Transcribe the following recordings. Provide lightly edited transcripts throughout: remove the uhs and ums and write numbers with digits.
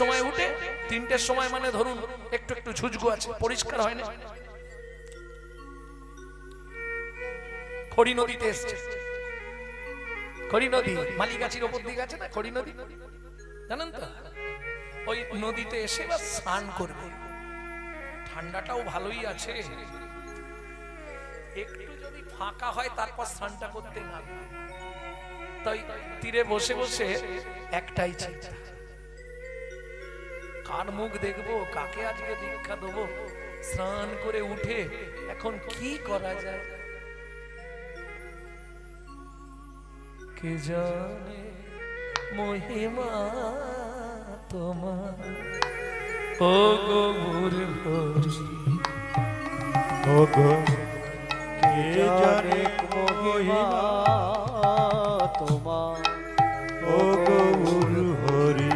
সময় উঠে, 3টের সময় মানে ধরুন একটু একটু ঝুজগু আছে, পরিষ্কার হয় না। খড়ি নদীতে এসছে, খড়ি নদী মালিগাছির ওপর দিকে আছে না খড়ি নদী, জানেন তো? ওই নদীতে এসে বা স্নান করবে, ঠান্ডাটাও ভালোই আছে, একটু যদি ফাঁকা হয় তারপর স্নানটা করতে না। তাই তীরে বসে বসে একটাই চিন্তা, কার মুখ দেখবো, কাকে আজকে দীক্ষা দেবো, স্নান করে উঠে এখন কি করা যায়। কে জানে মহিমা তোমার, ও গো মুরহরি, ও গো কে জানে মহিমা তোমার, ও গো মুরহরি,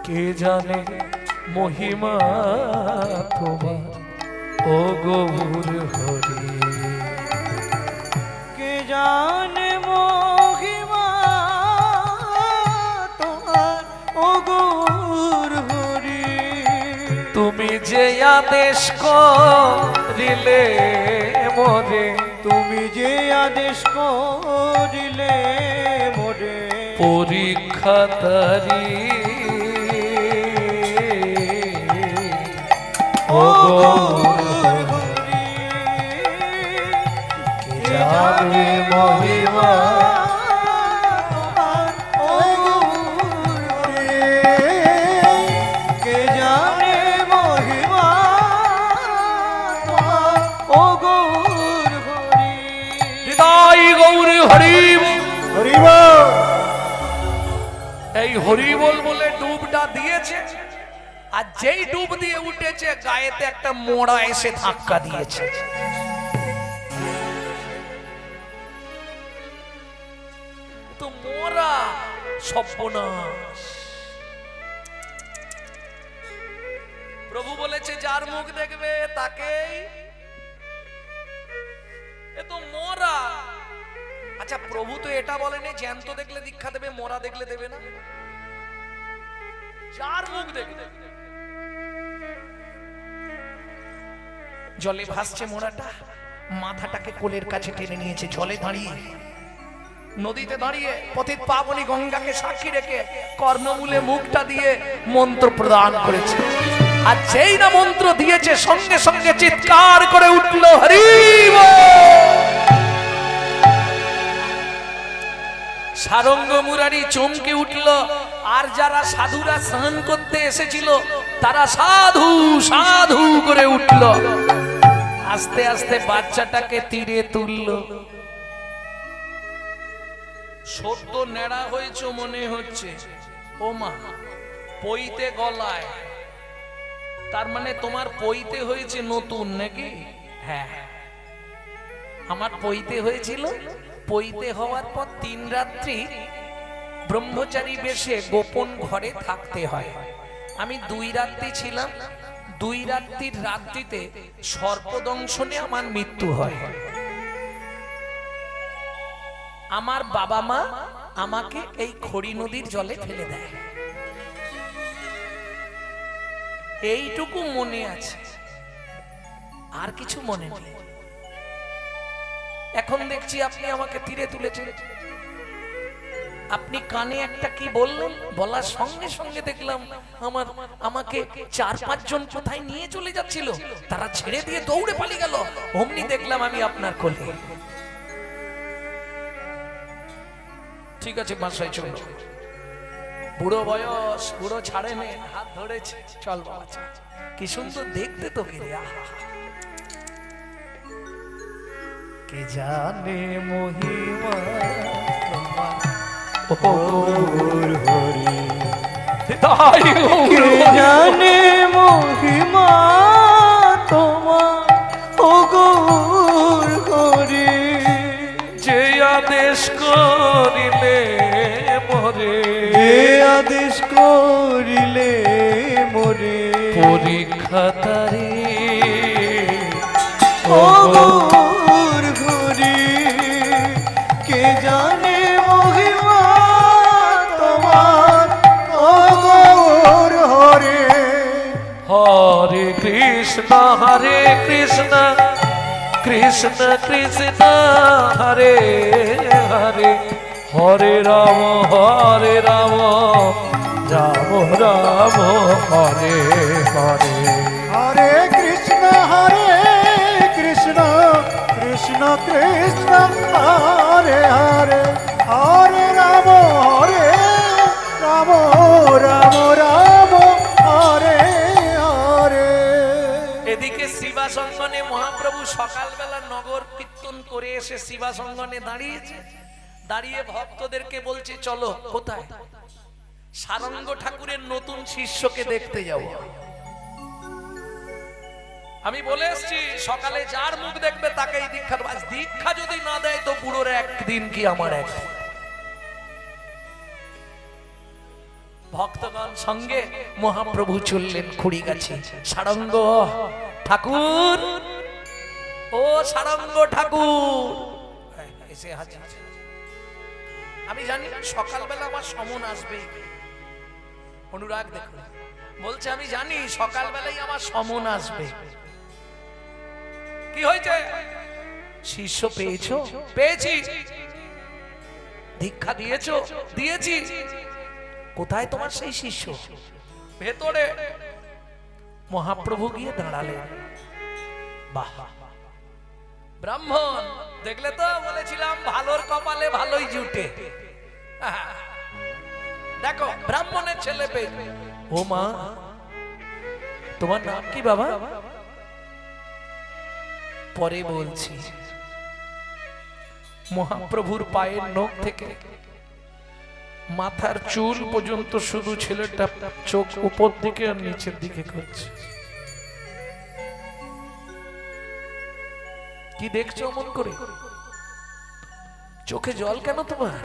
কে জানে মহিমা তোমার, ও গো মুরহরি, কে জানে মহিমা তোমার, ও গো মুরহরি, তুমি যে আদেশ করিলে মোরে, তুমি যে আদেশ করিলে মোরে, পরীক্ষা তারি, ও গো মুরহরি, কে জানে মহিমা তোমার, ও গো মুরহরি, কে জানে মহিমা তোমার, ও গো মুরহরি। হৃদয় গৌর হরি। হরি বল। এই হরি বল বলে ডুবটা দিয়েছে, আর যেই ডুব দিয়ে উঠেছে গায়েতে একটা মোড়া এসে ধাক্কা দিয়েছে। তো মোড়া সর্বনাশ। প্রভু বলেছে যার মুখ দেখবে তাকেই, এ তো মোড়া। আচ্ছা প্রভু তো এটা বলেনি জ্যান্ত দেখলে দীক্ষা দেবে, মোরা দেখলে দেবে না, যার মুখ দেখবে। জলে ভাসছে মোড়াটা, মাথাটাকে কোলের কাছে টেনে নিয়েছে, জলে দাঁড়িয়ে নদীতে দাঁড়িয়ে পতিত পাবনী গঙ্গাকে সাক্ষী রেখে কর্ণমূলে মুখটা দিয়ে মন্ত্র প্রদান করেছে। আর যেই না মন্ত্র দিয়েছে সঙ্গে সঙ্গে চিৎকার করে উঠল হরি বল। সারঙ্গ মুরারি চমকে উঠল, আর যারা সাধুরা স্নান করতে এসেছিল তারা সাধু সাধু করে উঠল। আস্তে আস্তে বাচ্চাটাকে তীরে তুলল। সদ্য নেড়া হয়েছে মনে হচ্ছে, ও মা পইতে গলায়, তার মানে তোমার পইতে হয়েছে নতুন নাকি? হ্যাঁ, আমার পইতে হয়েছিল। পইতে হওয়ার পর 3 রাত্রি ব্রহ্মচারী বেশে গোপন ঘরে থাকতে হয়। আমি 2 রাত্রি ছিলাম। 2 রাত্রির রাত্রিতে সর্পদংশনে আমার মৃত্যু হয়। আমার বাবা মা আমাকে এই খড়ি নদীর জলে ফেলে দেয়, এইটুকু মনে আছে, আর কিছু মনে নেই। এখন দেখছি আপনি আমাকে তীরে তুলেছেন, আপনি কানে একটা কি বললেন, বলার সঙ্গে সঙ্গে দেখলাম আমাকে 4-5 জন কোথায় নিয়ে চলে যাচ্ছিল, তারা ছেড়ে দিয়ে দৌড়ে পালিয়ে গেল। অমনি দেখলাম আমি আপনার কোলে। ঠিক আছে বাসায় চল, বুড়ো বয়স, বুড়ো ছাড়ে নে, হাত ধরেছে, চল বাবা চল। কি সুন্দর দেখতে তো কে রে, আহা। কে জানে মহিমা তোমার, ও গৌর হরি, হৃদয় গৌর কে জানে মহিমা তোমার, ও গৌর হরি, যে আদেশ করিলে মোরে, যে আদেশ করিলে মোরে, পরীক্ষা তারি, ও গৌর হরি, কে জানে মহিমা তোমার, ও কৃষ্ণ হরে কৃষ্ণ কৃষ্ণ কৃষ্ণ হরে হরে হরে রাম রাম রাম হরে হরে। হরে কৃষ্ণ কৃষ্ণ কৃষ্ণ হরে হরে হরে রাম রাম রাম রাম হরে হরে। এদিকে শিবাসঙ্গনে মহাপ্রভু সকালবেলা নগর কীর্তন করে এসে শিবাসঙ্গনে দাঁড়িয়েছে, দাঁড়িয়ে ভক্তদেরকে বলছে চলো কোথায়, সারঙ্গ ঠাকুরের নতুন শিষ্যকে দেখতে যাব। আমি বলে এসছি সকালে যার মুখ দেখবে তাকেই দীক্ষা দেব। দীক্ষা যদি না দেয় তো বুড়োর একদিন কি আমার একদিন। ভক্তগণ সঙ্গে মহাপ্রভু চললেন খুড়ি গাছে। সারঙ্গ ঠাকুর, ও সারঙ্গ ঠাকুর এসে হাজির। আমি জানি সকালবেলা আমার সমন আসবে, অনুরাগ দেখুন বলছে আমি জানি সকালবেলাই আমার সমন আসবে। কি হয়েছে? শিষ্য পেয়েছো? পেয়েছি। দীক্ষা দিয়েছো? দিয়েছি। কোথায় তোমার সেই শিষ্য? ভেতরে। মহাপ্রভু গিয়ে দাঁড়ালেন। বাহ, ব্রাহ্মণ দেখলে তো, বলেছিলাম ভালোর কপালে ভালোই জুটে। দেখো ব্রাহ্মণের ছেলে পেয়ে। ও মা, তোমার নাম কি বাবা? পরে বলছি। মহাপ্রভুর পায়ের নখ থেকে মাথার চুল পর্যন্ত শুধু ছেলেটা চোখ উপর দিকে আর নিচের দিকে করছে। কি দেখছো মন করে? চোখে জল কেন তোমার?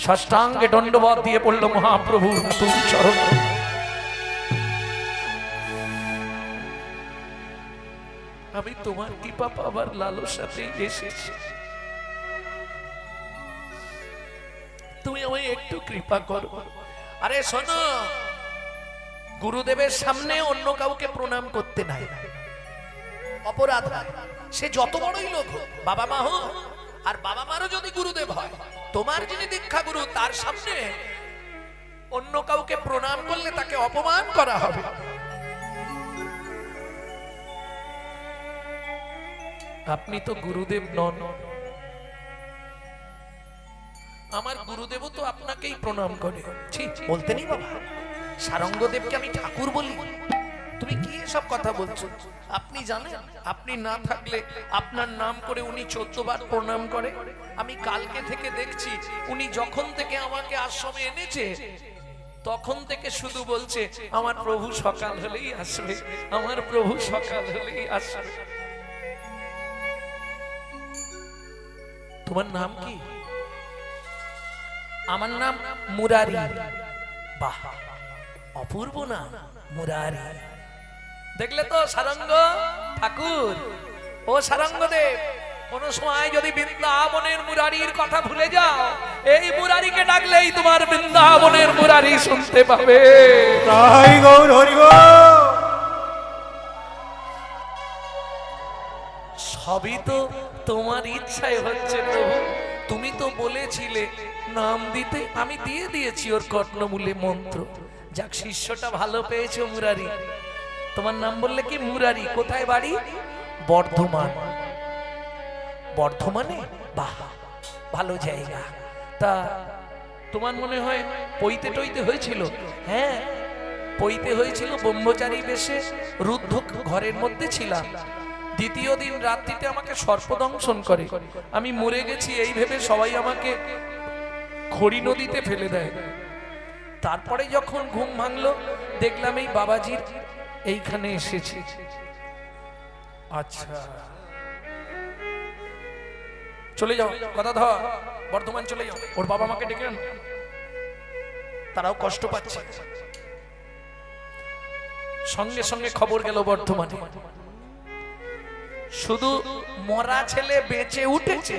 ষষ্ঠাঙ্গে দণ্ডবত দিয়ে পড়ল মহাপ্রভুর নতুন চরণ। আমি তোমার কৃপা পাবার লালসাতেই এসেছি, তুমি আমায় একটু কৃপা করো। আরে শোনো, গুরুদেবের সামনে অন্য কাউকে প্রণাম করতে নাই, অপরাধ হয়। সে যত বড়ই লোক হোক, বাবা মা হোক, আর বাবা মারও যদি গুরুদেব হয়, তোমার যিনি দীক্ষা গুরু তার সামনে অন্য কাউকে প্রণাম করলে তাকে অপমান করা হবে। আপনি তো গুরুদেব নন, আমার গুরুদেবও তো আপনাকেই প্রণাম করে। ঠিক বলতে নেই বাবা, সারঙ্গদেবকে আমি ঠাকুর বলি? তুমি কি এসব কথা বলছো? আপনি জানেন আপনি না থাকলে আপনার নাম করে উনি 14 বার প্রণাম করে। আমি কালকে থেকে দেখছি উনি যখন থেকে আমাকে আশ্রমে এনেছে তখন থেকে শুধু বলছে আমার প্রভু সকাল হলেই আসবে, আমার প্রভু সকাল হলেই আসবে। তোমার নাম কি? আমার নাম মুরারি। বাহ, অপূর্ব নাম মুরারি। দেখলে তো সারঙ্গ ঠাকুর, ও সারঙ্গ দেব, কোন সময় যদি বৃন্দাবনের মুরারির কথা ভুলে যাও, এই মুরারিকে ডাকলেই তোমার বৃন্দাবনের মুরারি শুনতে পাবে। তাই গৌর হরি গো। সবই তো তোমার ইচ্ছায় হচ্ছে প্রভু। তুমি তো বলেছিলে নাম দিতে, আমি দিয়ে দিয়েছি ওর কর্ণমূলে মন্ত্র। যাক, শিষ্যটা ভালো পেয়েছো মুরারি। তোমার নাম বললে কি? মুরারি। কোথায় বাড়ি? বর্ধমান। বর্ধমানে? বাহ, ভালো জায়গা। তা তোমার মনে হয় পইতে টইতে হয়েছিল? হ্যাঁ, পইতে হয়েছিল। ব্রহ্মচারী বেশে রুদ্ধ ঘরের মধ্যে ছিলাম। দ্বিতীয় দিন রাত্রিতে আমাকে সর্পদংশন করে। আমি মরে গেছি এই ভেবে সবাই আমাকে খড়ি নদীতে ফেলে দেয়। তারপরে যখন ঘুম ভাঙলো দেখলাম এই বাবাজির এইখানে এসেছি। আচ্ছা, চলে যাও, কথা ধর, বর্ধমান চলে যাও, ওর বাবা মাকে ডেকে আনো, তারাও কষ্ট পাচ্ছে। সঙ্গে সঙ্গে খবর গেল বর্ধমানে। শুধু মরা ছেলে বেঁচে উঠেছে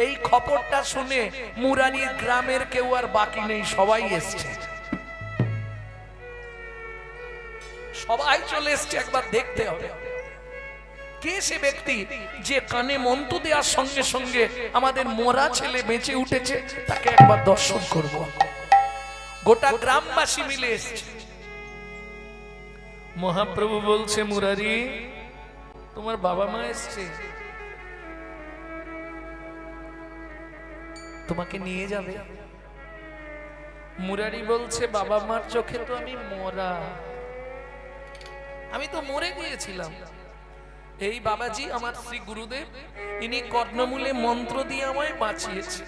এই খবরটা শুনে মুরারির গ্রামের কেউ আর বাকি নেই, সবাই এসছে। সবাই চলে এসছে, একবার দেখতে হবে কে সে ব্যক্তি যে কানে মন্ত্র দেওয়ার সঙ্গে সঙ্গে আমাদের মরা ছেলে বেঁচে উঠেছে, তাকে একবার দর্শন করব। গোটা গ্রামবাসী মিলে এসছে। মহাপ্রভু বলছে, মুরারি তোমার বাবা মা এসছে, তোমাকে নিয়ে যাবে। মুরারি বলছে, বাবা মার চোখে তো আমি মরা, আমি তো মরে গিয়েছিলাম। এই বাবাজি আমার শ্রী গুরুদেব, ইনি কর্ণমূলে মন্ত্র দিয়ে আমায় বাঁচিয়েছে।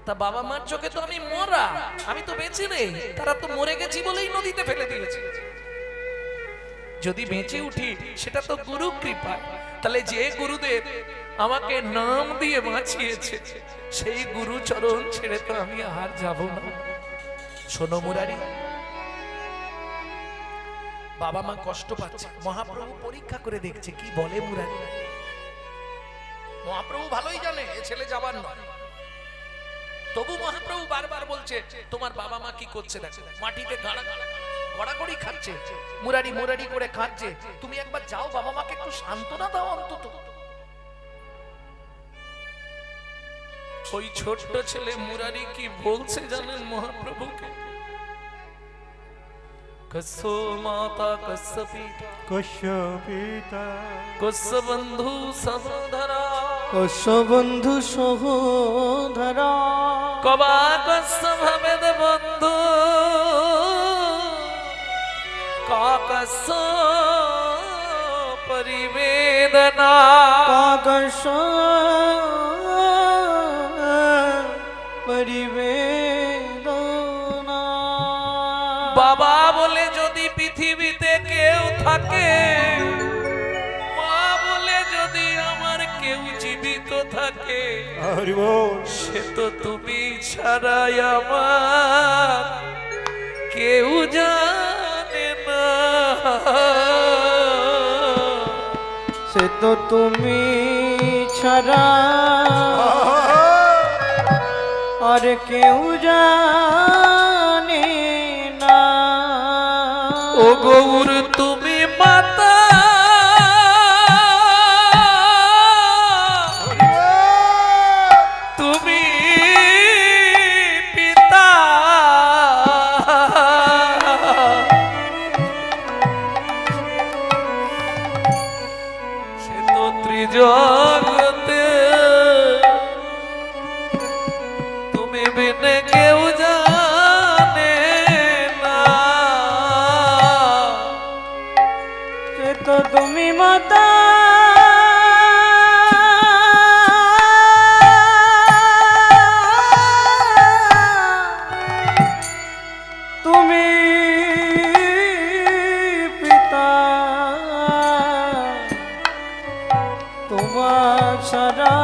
তা বাবা মার চোখে তো আমি মরা, আমি তো বেঁচে নেই, তারা তো মরে গেছি বলেই নদীতে ফেলে দিয়েছে। যদি বেঁচে উঠি সেটা তো গুরু কৃপা। তাহলে যে গুরুদেব আমাকে নাম দিয়ে বাঁচিয়েছে, সেই গুরু চরণ ছেড়ে তো আমি আর যাব না। শোনো মুরারি, বাবা মা কষ্ট পাচ্ছে, মহাপ্রভু পরীক্ষা করে দেখছে কি বলে মুরারি। মহাপ্রভু ভালোই জানে এ ছেলে যাবার নয়, তবু মহাপ্রভু বারবার বলছে, তোমার বাবা মা কি করছে দেখো, মাটিতে গড়াগড়ি খাচ্ছে, মুরারি মুরারি করে খাচ্ছে, তুমি একবার যাও বাবা মাকে একটু সান্ত্বনা দাও অন্তত। ওই ছোট্ট ছেলে মুরারি কি বলছে জানেন মহাপ্রভুকে? কসো মাতা কস পিতা কস্য পিতা কস বন্ধু সহোদরা কস বন্ধু সহোদরা কবা কস ভবেদ বন্ধু কাকস পরিবেদনা কাকস পরিবেদনা। বাবা বলে যদি পৃথিবীতে কেউ থাকে, মা বলে যদি আমার কেউ জীবিত থাকে, হরি বল। সে তো তুমি ছাড়াই আমার কেউ জানে না। সে তো তুমি ছাড়া আর কেউ জানে না। ও গৌর তুমি মাতা, তুমি পিতা, সে তো ত্রিজগতে তুমি বিনে কেউ জানে না। সে তো তুমি মাতা, তুমি পিতা, তোমার ছাড়া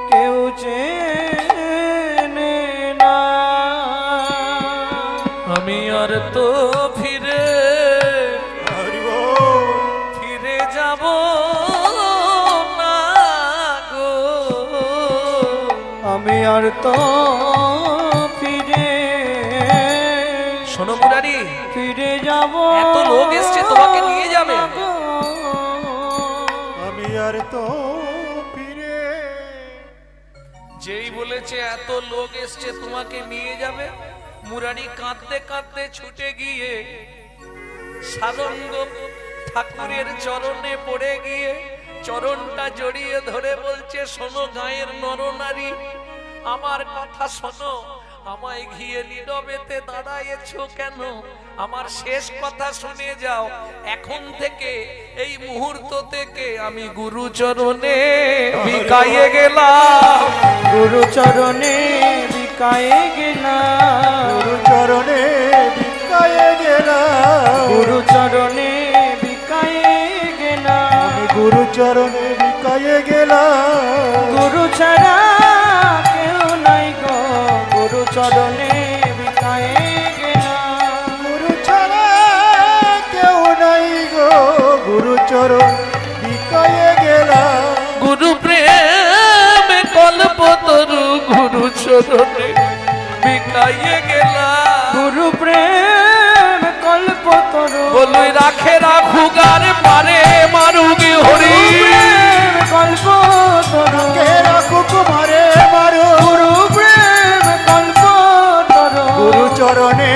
কেউ চেনে না। আমি আর তো ফিরে হরি বল। ফিরে যাব না গো। আমি আর তো ফিরে শোনো মুরারি, ফিরে যাব। এত লোক এসছে তোমাকে নিয়ে যাবে। আমি আর তো ফিরে। যেই বলেছে এত লোক এসছে তোমাকে নিয়ে যাবে, মুরারি কাঁদতে কাঁদতে ছুটে গিয়ে সারঙ্গ ঠাকুরের চরণে পড়ে গিয়ে চরণটা জড়িয়ে ধরে বলছে, শোনো গায়ের নরনারী, আমার কথা শোনো, আমায় ঘিয়ে নীরবেতে দাঁড়ায়েছো কেন? আমার শেষ কথা শুনে যাও। এখন থেকে এই মুহূর্ত থেকে আমি গুরু চরণে বিকায়ে গেলাম। গুরু চরণে বিকায়ে গেলাম। গুরু চরণে ভিক্ষায়ে গেলাম। গুরু চরণে বিকায়ে গেলাম। আমি গুরু চরণে ভিক্ষায়ে গেলাম। গুরু ছাড়া কেউ নাই গো, গুরু চরণে বিকায়ে গেলাম। গুরু ছাড়া কেউ নাই গো, গুরু চরণ ভিক্ষায়ে গেলাম। গুরু প্রেম কল্পতরু গুরু চরণে বিকাইয়ে গেলাম। গুরু প্রেম কল্পতরু বলুই রাখে রাখুগার পারে মারুগি হরি। কল্পতরু কে রাখু কুমারে মারো গুরু প্রেম কল্পতরু গুরু চরণে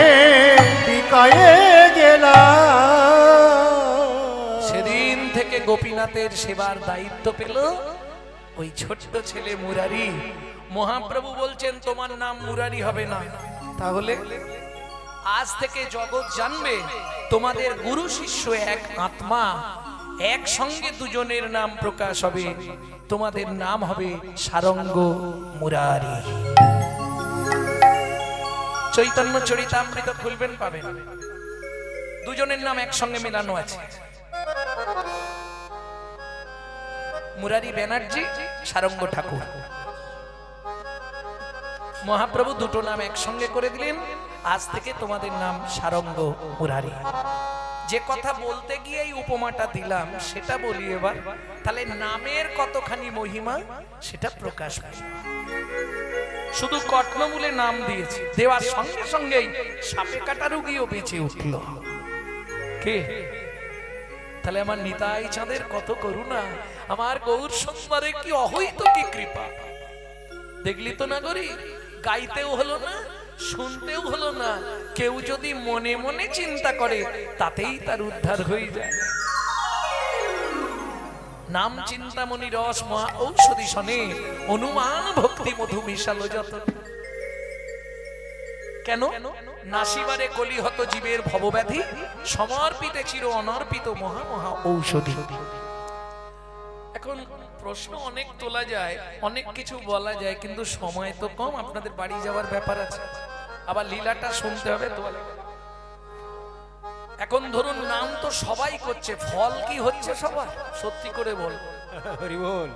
বিকায়ে গেলাম। সেদিন থেকে গোপীনাথের সেবার দায়িত্ব পেল ওই ছোট্ট ছেলে মুরারি। মহাপ্রভু বলছেন তোমার নাম মুরারি হবে না, তাহলে আজ থেকে জগৎ জানবে তোমাদের গুরু শিষ্য এক আত্মা, একসঙ্গে দুজনের নাম প্রকাশ হবে, তোমাদের নাম হবে সারঙ্গ মুরারি। চৈতন্য চরিতামৃত খুলবেন পাবেন, দুজনের নাম একসঙ্গে মেলানো আছে, মুরারি ব্যানার্জি, সারঙ্গ ঠাকুর। মহাপ্রভু দুটো নাম একসঙ্গে করে দিলেন, আজ থেকে তোমাদের নাম সারঙ্গ মুরারি। যে কথা বলতে গিয়ে এই উপমাটা দিলাম সেটা বলি এবার, তাহলে নামের কতখানি মহিমা সেটা প্রকাশ পায়। শুধু কর্ণমূলে নাম দিয়েছে, দেওয়ার সঙ্গে সঙ্গেই সাপে কাটা রোগীও বেঁচে উঠল। কে? তাহলে আমার নিতাই চাঁদের কত করুণা, আমার গৌর সুন্দরের কি অহৈত কি কৃপা। দেখলি তো না গরি, গাইতেও হলো না, শুনতেও হলো না, কেউ যদি মনে মনে চিন্তা করে তাতেই তার উদ্ধার হয়ে যায়। নাম চিন্তামণি রস মহা ঔষধি শনে, অনুমান ভক্তি মধু মিশালো যত। কেন? নাসিবারে কলিহত জীবের ভবব্যাধি, সমর্পিতে চির অনর্পিত মহা মহা ঔষধি। এখন প্রশ্ন অনেক তোলা যায়, অনেক কিছু বলা যায়, কিন্তু সময় তো কম, আপনাদের বাড়ি যাওয়ার ব্যাপার আছে, আবার লীলাটা শুনতে হবে তো। এখন ধরুন নাম তো সবাই করছে, ফল কি হচ্ছে সবার? সত্যি করে বল। হরি বল।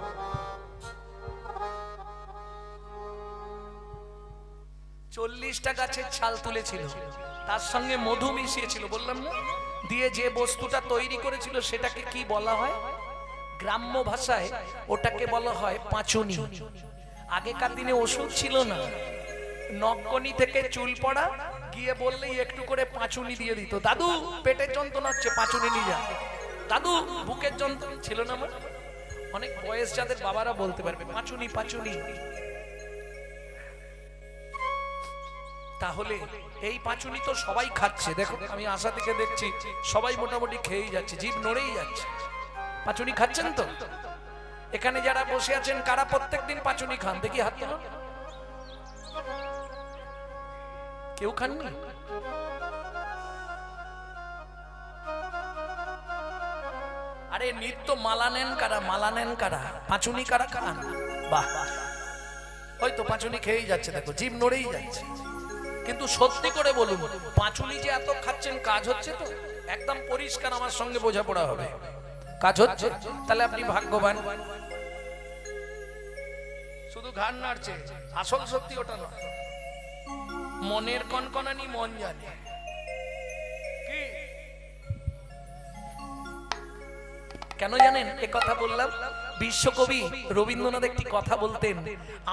40টা গাছের ছাল তুলেছিল, তার সঙ্গে মধু মিশিয়েছিল, বললাম না, দিয়ে যে বস্তুটা তৈরি করেছিল সেটাকে কি বলা হয়? গ্রাম্য ভাষায় ওটাকে বলা হয় পাঁচুনি। আগেকার দিনে ওষুধ ছিল না, নককনি থেকে চুল পড়া, গিয়ে বললেই একটু করে পাঁচুনি দিয়ে দিত। দাদু পেটের যন্ত্রণা হচ্ছে, পাঁচুনি নিয়ে যা। দাদু বুকের যন্ত্রণা ছিল না, আমার অনেক বয়স যাদের বাবারা বলতে পারবে পাঁচুনি পাঁচুনি। তাহলে এই পাঁচুনি তো সবাই খাচ্ছে, দেখো আমি আশা থেকে দেখছি সবাই মোটামুটি খেয়েই যাচ্ছে, জিভ নড়েই যাচ্ছে। পাঁচুনি খাচ্ছেন তো? এখানে যারা বসে আছেন কারা প্রত্যেকদিন পাঁচুনি খান? দেখি হাত তুলুন। কেউ খাননি? আরে নিত্য মালা নেন কারা? মালা নেন কারা? পাঁচুনি কারা খান? বাহ, হয়তো পাঁচুনি খেয়েই যাচ্ছে, দেখো জিভ নড়েই যাচ্ছে। কিন্তু সত্যি করে বলুন, পাঁচুনি যে এত খাচ্ছেন কাজ হচ্ছে তো? একদম পরিষ্কার আমার সঙ্গে বোঝাপড়া হবে, কাজ হচ্ছে? তাহলে আপনি ভাগ্যবান। শুধু ঘাড় নাড়ছে, আসল সত্যি ওটা নয়। মনের কনকনানি মন জানে। কি কেন জানেন এ কথা বললাম? বিশ্বকবি রবীন্দ্রনাথ একটি কথা বলতেন,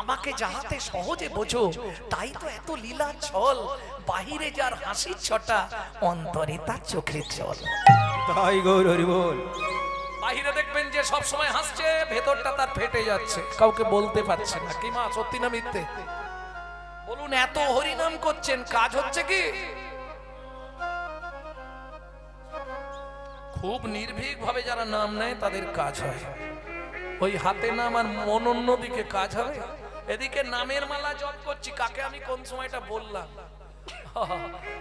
আমাকে যাহাতে সহজে বোঝো তাই তো এত লীলা ছল, বাহিরে যার হাসির ছটা অন্তরে তার চোখের জল। তাই গৌর হরি বল। বাহিরে দেখবেন যে সব সময় হাসছে, ভেতরটা তার ফেটে যাচ্ছে, কাউকে বলতে পারছে না। কি মা, সত্যি না মিথ্যে বলুন? এত হরিনাম করছেন, কাজ হচ্ছে কি? খুব নির্ভীক ভাবে যারা নাম নেয় তাদের কাজ হয়। ওই হাতে নাম আর মন অন্যদিকে কাজ হবে। এদিকে নামের মালা জপ করছি, কাকে আমি কোন সময়টা বললাম?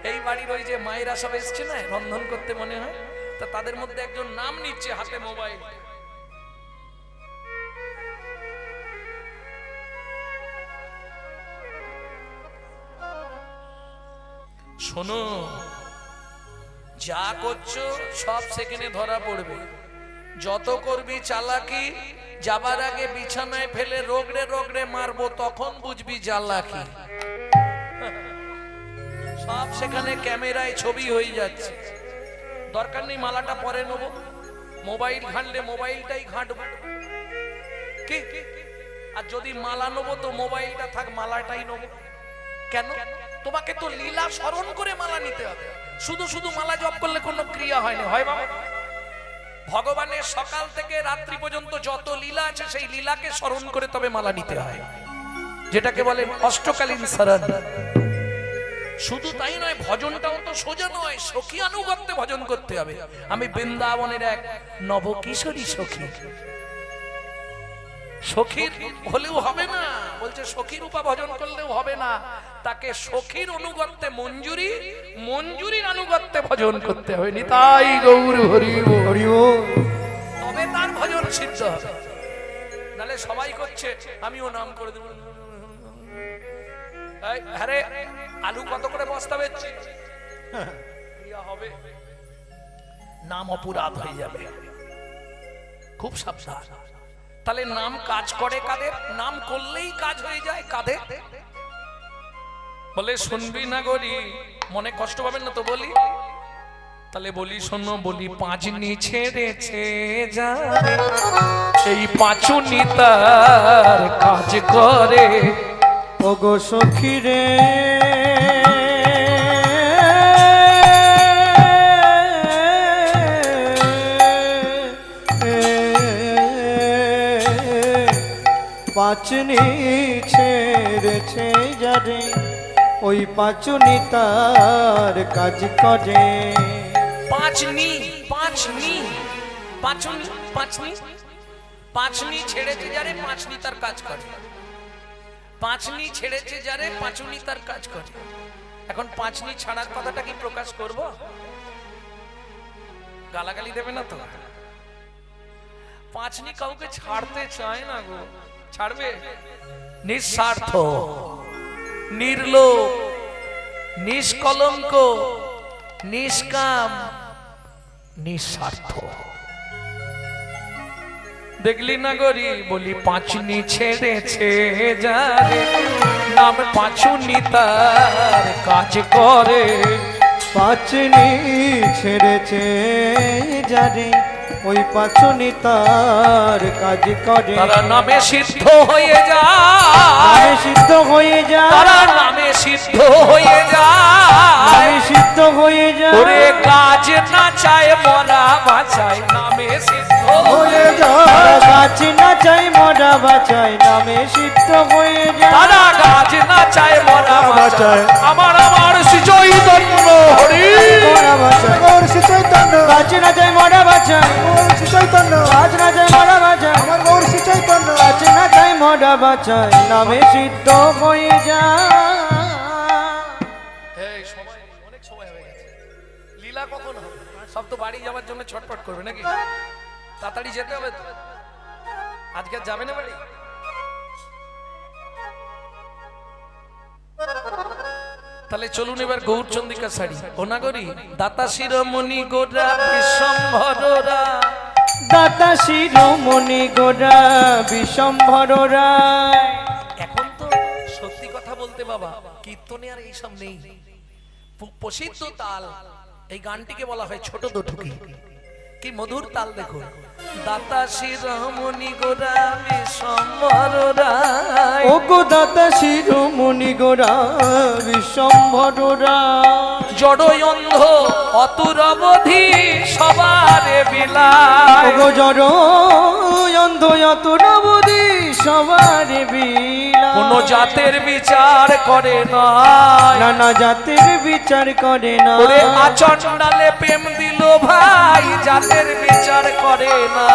এই বাড়ির ওই যে মায়েরা সব এসছে না রন্ধন করতে, মনে হয়, তা তাদের মধ্যে একজন নাম নিচ্ছে হাতে মোবাইল। শোনো, যা করছো সব সেকেন্ডে ধরা পড়বে। যত করবি চালাকি, যাবার আগে বিছানায় ফেলে রোগড়ে রোগড়ে মারবো, তখন বুঝবি জ্বালাকি। সব সেখানে ক্যামেরায় ছবি হয়ে যাচ্ছে। দরকার নেই মালাটা পরে নেবো, মোবাইল ঘাঁটলে মোবাইলটাই ঘাঁটবো। কি আর যদি মালা নেবো তো মোবাইলটা থাক, মালাটাই নেবো। কেন? তোমাকে তো লীলা স্মরণ করে মালা নিতে হবে। শুধু শুধু মালা জপ করলে কোনো ক্রিয়া হয় না, হয় বাবা? ভগবানের সকাল থেকে রাত্রি পর্যন্ত যত লীলা আছে সেই লীলাকে স্মরণ করে তবে মালা নিতে হয়, যেটাকে বলে অষ্টকালীন শরণ। শুধু তাই নয়, ভজনটাও তো সোজা নয়, সখী আনুগত্যে ভজন করতে হবে। আমি বৃন্দাবনের এক নবকিশোরী সখী, সখীর হলেও হবে না, বলছে সখীর উপা ভজন করলেও হবে না, তাকে সখীর অনুগত্যে মঞ্জুরি, মঞ্জুরির আনুগত্যে ভজন করতে হবে। নিতাই গৌর হরি হরি, তবে তার ভজন সিদ্ধ হবে। নালে সবাই করছে আমিও নাম করে দেব। আরে আলু কত করে বস্তা বেচছি, হবে নাম অপরাধ হয়ে যাবে, খুব সাবধান। তাহলে নাম কাজ করে কাদের? নাম করলেই কাজ হয়ে যায় কাদের? বলে শুনবি না গরি, মনে কষ্ট পাবেন না তো বলি? তাহলে বলি শোনো, বলি পাঁচনি ছেড়েছে যারে, এই পাঁচুনি তার কাজ করে। ওগো সখী রে, পাঁচনি ছেড়েছে যারে, ওই পাঁচনি তার কাজ করে। পাঁচনি, পাঁচনি, পাঁচনি, পাঁচনি, পাঁচনি ছেড়েছে যারে, পাঁচনি তার কাজ করে। পাঁচনি ছেড়েছে যারে, পাঁচনি তার কাজ করে। এখন পাঁচনি ছাড়ার কথাটা কি প্রকাশ করব? গালাগালি দেবে না তো? পাঁচনি কাউকে ছাড়তে চায় না গো, ছাড়বে? নিঃস্বার্থ, নির্লোভ, নিষ্কলঙ্ক, নিষ্কাম, নিঃস্বার্থ। দেখলি না গরি, বলি পাঁচনি ছেড়েছে যারে, নাম পাঁচুনি তার কাজ করে। পাঁচনি ছেড়েছে যারে, ওই পাঁচনি তার কাজ করে। তারা নামে সিদ্ধ হয়ে যায়, নামে সিদ্ধ হয়ে যায়, তারা নামে সিদ্ধ হয়ে যায়, নামে সিদ্ধ হয়ে যায়। ওরে কাজ না চায় মরা বাঁচায়, নামে সিদ্ধ হয়ে যায়। তারা গাছ না চাই মরা বাঁচায়, নামে সিদ্ধ হয়ে যায়। তারা গাছ না চায় মরা বাঁচায়। আমার আমার শ্রী চৈতন্য হরি, মরা বাঁচায়, গৌর শ্রী চৈতন্য, গাছ না চাই মরা বাঁচায়, গৌর শ্রী চৈতন্য, গাছ না চাই মরা বাঁচায়, আমার গৌর শ্রী চৈতন্য। গাছ না চাই মরা বাঁচায়, নামে সিদ্ধ হয়ে যায়। এই সময় অনেক সময় হয়ে গেছে, লীলা কখন হবে? সব তো বাড়ি যাওয়ার জন্য ছটফট করবে নাকি? তাড়াতাড়ি যেতে হবে তো। আজকে আর যাবে না বাড়ি? তাহলে চলুন এবার গৌরচন্দ্রিকা শাড়ি। ও নাগরী দাতা শিরোমণি গোরা বিশ্বম্ভররা, দাতা শিরোমণি গোরা বিশ্বম্ভর রায়। এখন তো সত্যি কথা বলতে বাবা, কীর্তনে আর এইসব নেই। প্রসিদ্ধ তাল, এই গানটিকে বলা হয় ছোট দুঠুকি। কি মধুর তাল দেখো। দাতা শিরোমণি গোরা বিশ্বম্ভর রায়, ও গো দাতা শিরোমণি গোরা বিশ্বম্ভর রায়। জড় অন্ধ অতুর অবধি সবারে বিলায়, ও গো জড় অন্ধ অতুর অবধি সবারে বিলায়। কোন জাতের বিচার করে না, নানা জাতের বিচার করে না। ওরে আচণ্ডালে প্রেম দিল ভাই, জাতের বিচার করে না।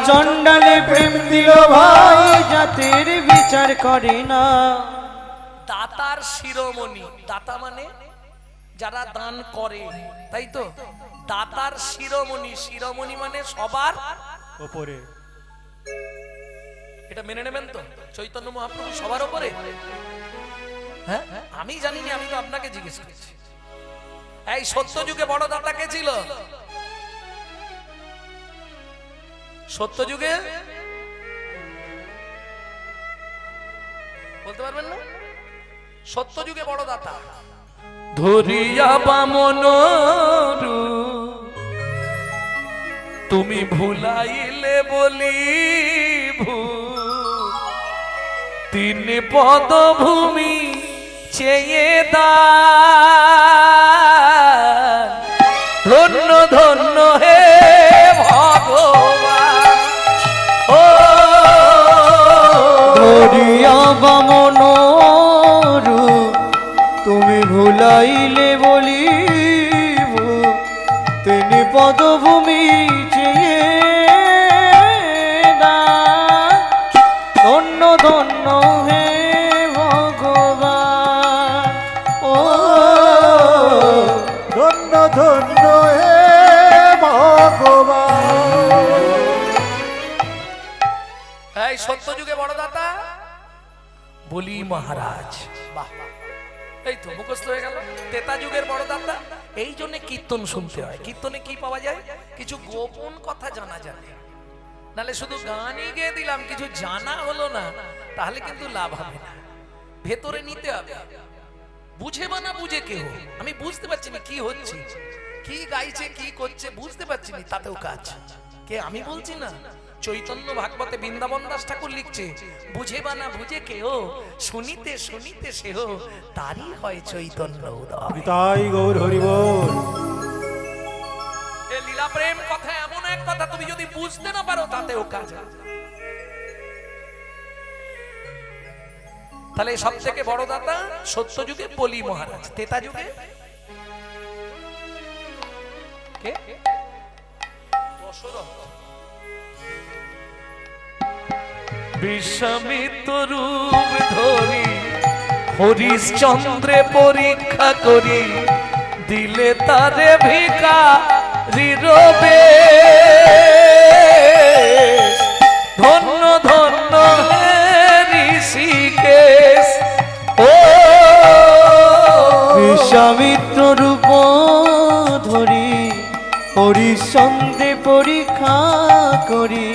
চণ্ডালে প্রেম দিল ভাই, জাতের বিচার করে না। দাতার শিরোমণি, দাতা মানে যারা দান করে, তাই তো? দাতার শিরোমণি, শিরোমণি মানে সবার ওপরে। এটা মেনে নেবেন তো? চৈতন্য মহাপ্রভু সবার উপরে? হ্যাঁ, আমি জানি না, আমি তো আপনাকে জিজ্ঞেস করছি। এই সত্য যুগে বড় দাতা কে ছিল? সত্য যুগে বলতে পারবেন না? সত্য যুগে বড় দাতা ধরিয়া বামন তুমি ভুলাইলে বলি তিন পদভূমি চেয়ে দান ধন্য ধন্য হে ভগবান ও ধরিয়া বামন রূপ তুমি ভুলাইলে বলিব তিনি পদভূমি চেয়ে দান ধন্য ধন্য হে ভগবান ও ধন্য ধন্য হে ভগবান। এই সত্যযুগে বড় দাতা বলি মহারাজ। বাহ, এই তো মুখস্থ হয়ে গেল। তেতা যুগের বড় দাতা। এই জন্য কীর্তন শুনতে হয়। কীর্তনে কি পাওয়া যায়? কিছু গোপন কথা জানা যায়। নালে শুধু গানই গেয়ে দিলাম, কিছু জানা হলো না, তাহলে কিন্তু লাভ হবে না। ভেতরে নিতে হবে। বুঝে বা না বুঝে কেউ, আমি বুঝতে পারছি না কি হচ্ছে, কি গাইছে, কি করছে বুঝতে পারছি না, তাতেও কাজ। কে আমি বলছি না, চৈতন্য ভাগবতে বৃন্দাবন দাস ঠাকুর লিখছে, বুঝে বা না বুঝে কেহ শুনিতে শুনিতে সেহ তারই হয় চৈতন্য উদয়। তাই গৌর হরি বল। এ লীলা প্রেম কথা এমন এক কথা, তুমি যদি বুঝতে না পারো তাতেও কাজ। তাহলে সব থেকে বড় দাতা সত্য যুগে বলি মহারাজ, তেতা যুগে কে? দশরথ। বিশ্বামিত্র রূপ ধরি হরিশ্চন্দ্রে পরীক্ষা করি দিলে তারে ভিখারি রবে। ধন্য ধন্য হে ঋষিকেশ ও বিশ্বামিত্র রূপ ধরি হরিশ্চন্দ্রে পরীক্ষা করি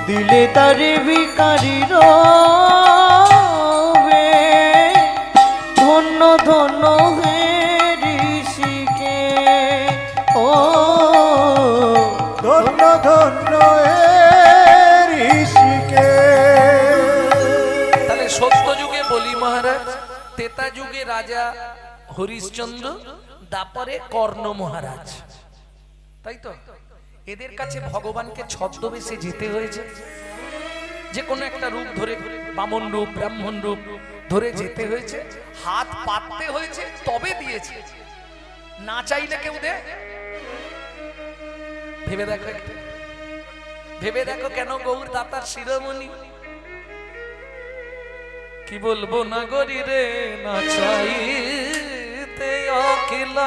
দিলে তারে ভিখারি রবে। ধন্য ধন্য হে ঋষিকে ও ধন্য ধন্য হে ঋষিকে। তাহলে সত্য যুগে বলি মহারাজ, তেতা যুগে রাজা হরিশ্চন্দ্র, দাপরে কর্ণ মহারাজ, তাই তো? এদের কাছে ভগবানকে ছদ্মবেশে যেতে হয়েছে, যে কোনো একটা রূপ ধরে, বামন রূপ, ব্রাহ্মণ রূপ ধরে যেতে হয়েছে, হাত পাততে হয়েছে, তবে দিয়েছে। না চাইলে কেউ দেয়? ভেবে দেখো একটু, ভেবে দেখো কেন গৌর দাতার শিরোমণি। কি বলবো না গরি রে, না চাইতে অখিল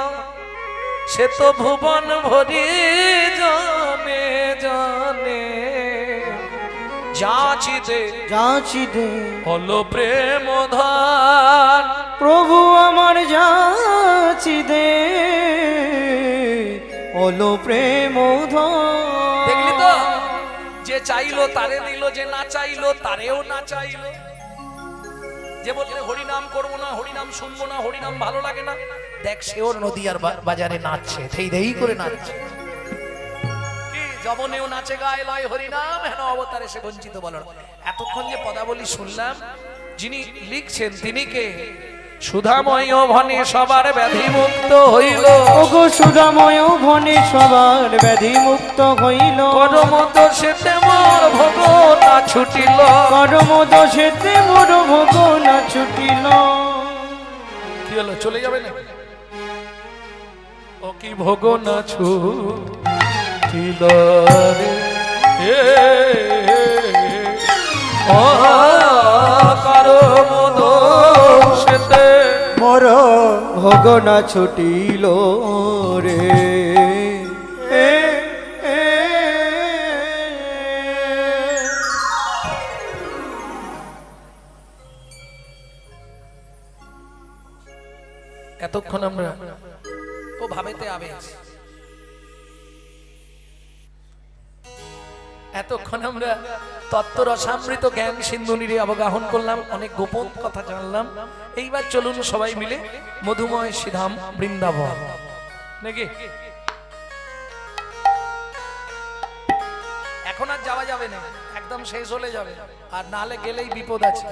সে তো ভুবন ভরি জানে জানে। যাচি দে হলো প্রেম ধান, প্রভু আমার যাচি দে হলো প্রেম ধন। দেখলি তো, যে চাইলো তারে দিল, যে না চাইলো তারেও না চাইলো। যে বললে হরিনাম করবো না, হরিনাম শুনবো না, হরিনাম ভালো লাগে না, দেখ সেও নদীয়ার বাজারে নাচছে, থেই দেই করে নাচছে। কি জবনেও নাচে গায়ে লয় হরিনাম, হেন অবতারে সে বঞ্চিত বলো। এতক্ষণ যে পদাবলী শুনলাম, যিনি লিখছেন তিনি কে? সুধাময় ভনে সবার ব্যাধি মুক্ত হইল। ওগো সুধাময় ভনে সবার ব্যাধি মুক্ত হইল। কর্ম দোষেতে মোর ভোগ না ছুটিল। কর্ম দোষেতে মোর ভোগ না ছুটিল। কি হলো, চলে যাবে না? ও কি ভোগ না ছুটিল রে, ও কর্ম দোষেতে মোর ভোগ না ছুটিল রে। এতক্ষণ আমরা ও ভাবেতে আবেশ, এতক্ষণ আমরা তত্ত্ব রসামৃত জ্ঞান সিন্ধু নিরে অবগাহন করলাম, অনেক গোপন কথা জানলাম। এইবার চলুন সবাই মিলে মধুময় শ্রীধাম বৃন্দাবন নাকি। এখন আর যাওয়া যাবে না, একদম শেষ হলে যাবে, আর নালে গেলেই বিপদ আছে।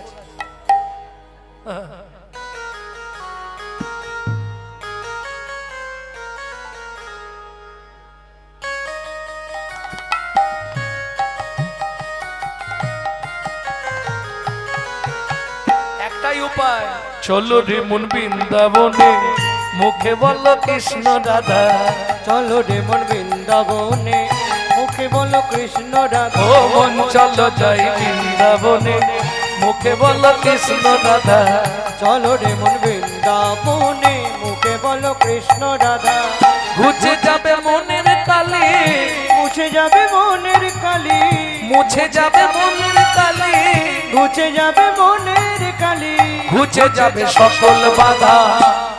একটাই উপায়, চলো রে মন বৃন্দাবনে, মুখে বলো কৃষ্ণ রাধা। চলো রে মন বৃন্দাবনে, মুখে বলো কৃষ্ণ রাধা। ও মন চলো যাই বৃন্দাবনে, মুখে বলো কৃষ্ণ রাধা। চলো রে মন বৃন্দাবনে, মুখে বলো কৃষ্ণ রাধা। ঘুচে যাবে মনের কালি, মুছে যাবে মনের কালি, মুছে যাবে মনের কালি, মুছে যাবে মনের কালি। ঘুচে যাবে সকল বাধা,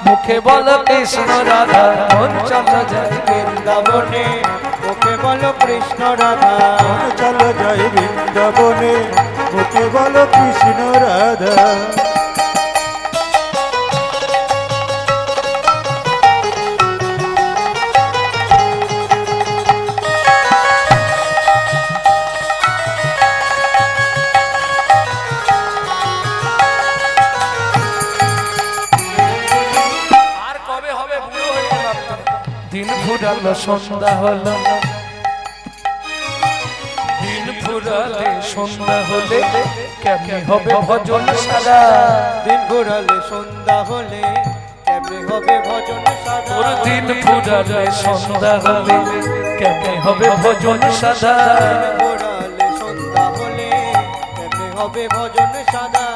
মুখে বলো কৃষ্ণ রাধা। মন চলো যাই বৃন্দাবনে, মুখে বলো কৃষ্ণ রাধা। চলো যাই বৃন্দাবনে, মুখে বলো কৃষ্ণ রাধা। আর কবে হবে, বুড়ো হয়ে গেলাম তো। দিন ফুরালো সন্ধ্যা হলো, দিন ফুরালে সন্ধ্যা হলে কেমনে হবে ভজন সারা। দিন ঘুরালে সন্ধ্যা হলে কেমনে হবে ভজন সাধা। তোর দিন ফুরালে সন্ধ্যা হলে কেমনে হবে ভজন সাধা। ঘোরালে সন্ধ্যা হলে কেমনে হবে ভজন সাধা।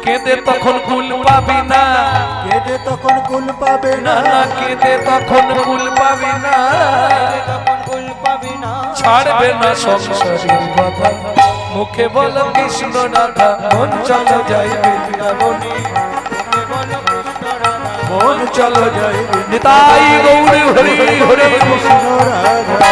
কেঁদে তখন কুল পাবি না, কেঁদে তখন কুল পাবে না না, না কেঁদে তখন কুল পাবি না। তখন কুল পাবি না, ছাড়বে না সংসারের কথা, মুখে বলো কৃষ্ণ রাধা। মন চলো যাই বৃন্দাবনে, মুখে বলো কৃষ্ণ রাধা। মন চলো যাই নিতাই গৌর হরি হরি। কৃষ্ণ রাধা।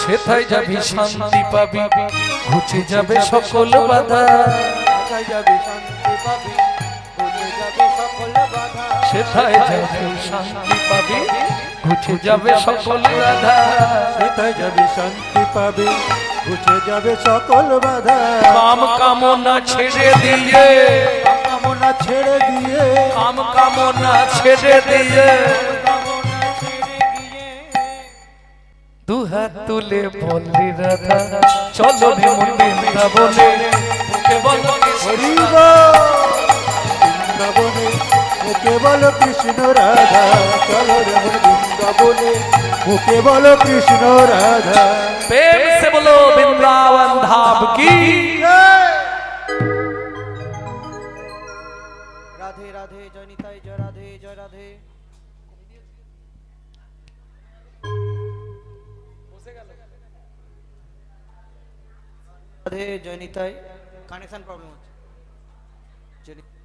সেথায় যাবি শান্তি পাবি, ঘুচে যাবে সকল বাধা। কোথায় যাবে শান্তি পাবি, ঘুচে যাবে সকল বাধা। সেথায় যাবি শান্তি পাবি, ঘুচে যাবে সকল বাধা। সেথায় যাবি শান্তি পাবে, ঘুচে যাবে সকল বাধা। কাম কামনা ছেড়ে দিয়ে, কামনা ছেড়ে দিয়ে, কাম কামনা ছেড়ে দিয়ে, কামনা ছেড়ে গিয়ে দুহাত তুলে বললি রাধা। চলো রে মন বৃন্দাবনে, মুখে বলো হরি কৃষ্ণ বল। বৃন্দাবনে, মুখে বলো কৃষ্ণ রাধা। চলো রে মন বৃন্দাবনে, মুখে বলো কৃষ্ণ রাধা। प्रेम से बोलो वृंदावन धाम की। রাধে রাধে জয় নিতাই, জয় রাধে, জয় রাধে। রাধে জয় নিতাই। কানেকশন প্রবলেম হচ্ছে। জয় নিতাই।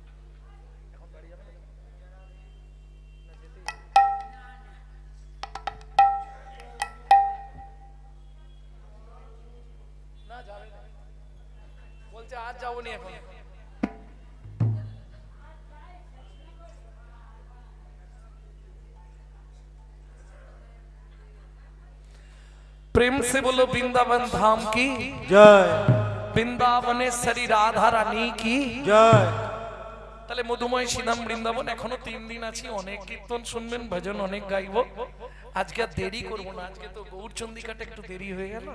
বলছে আজ যাবো নি এখন। प्रेम से बोलो वृंदावन धाम की জয় বৃন্দাবনেশ্বরী রাধা রানী কি জয়। তাহলে মধুময় শ্রীধাম বৃন্দাবন এখনো 3 দিন আছি, অনেক কীর্তন শুনবেন, ভজন অনেক গাইবো। আজকে আর দেরি করবো না, আজকে তো গৌর চন্দ্রিকাটা একটু দেরি হয়ে গেল।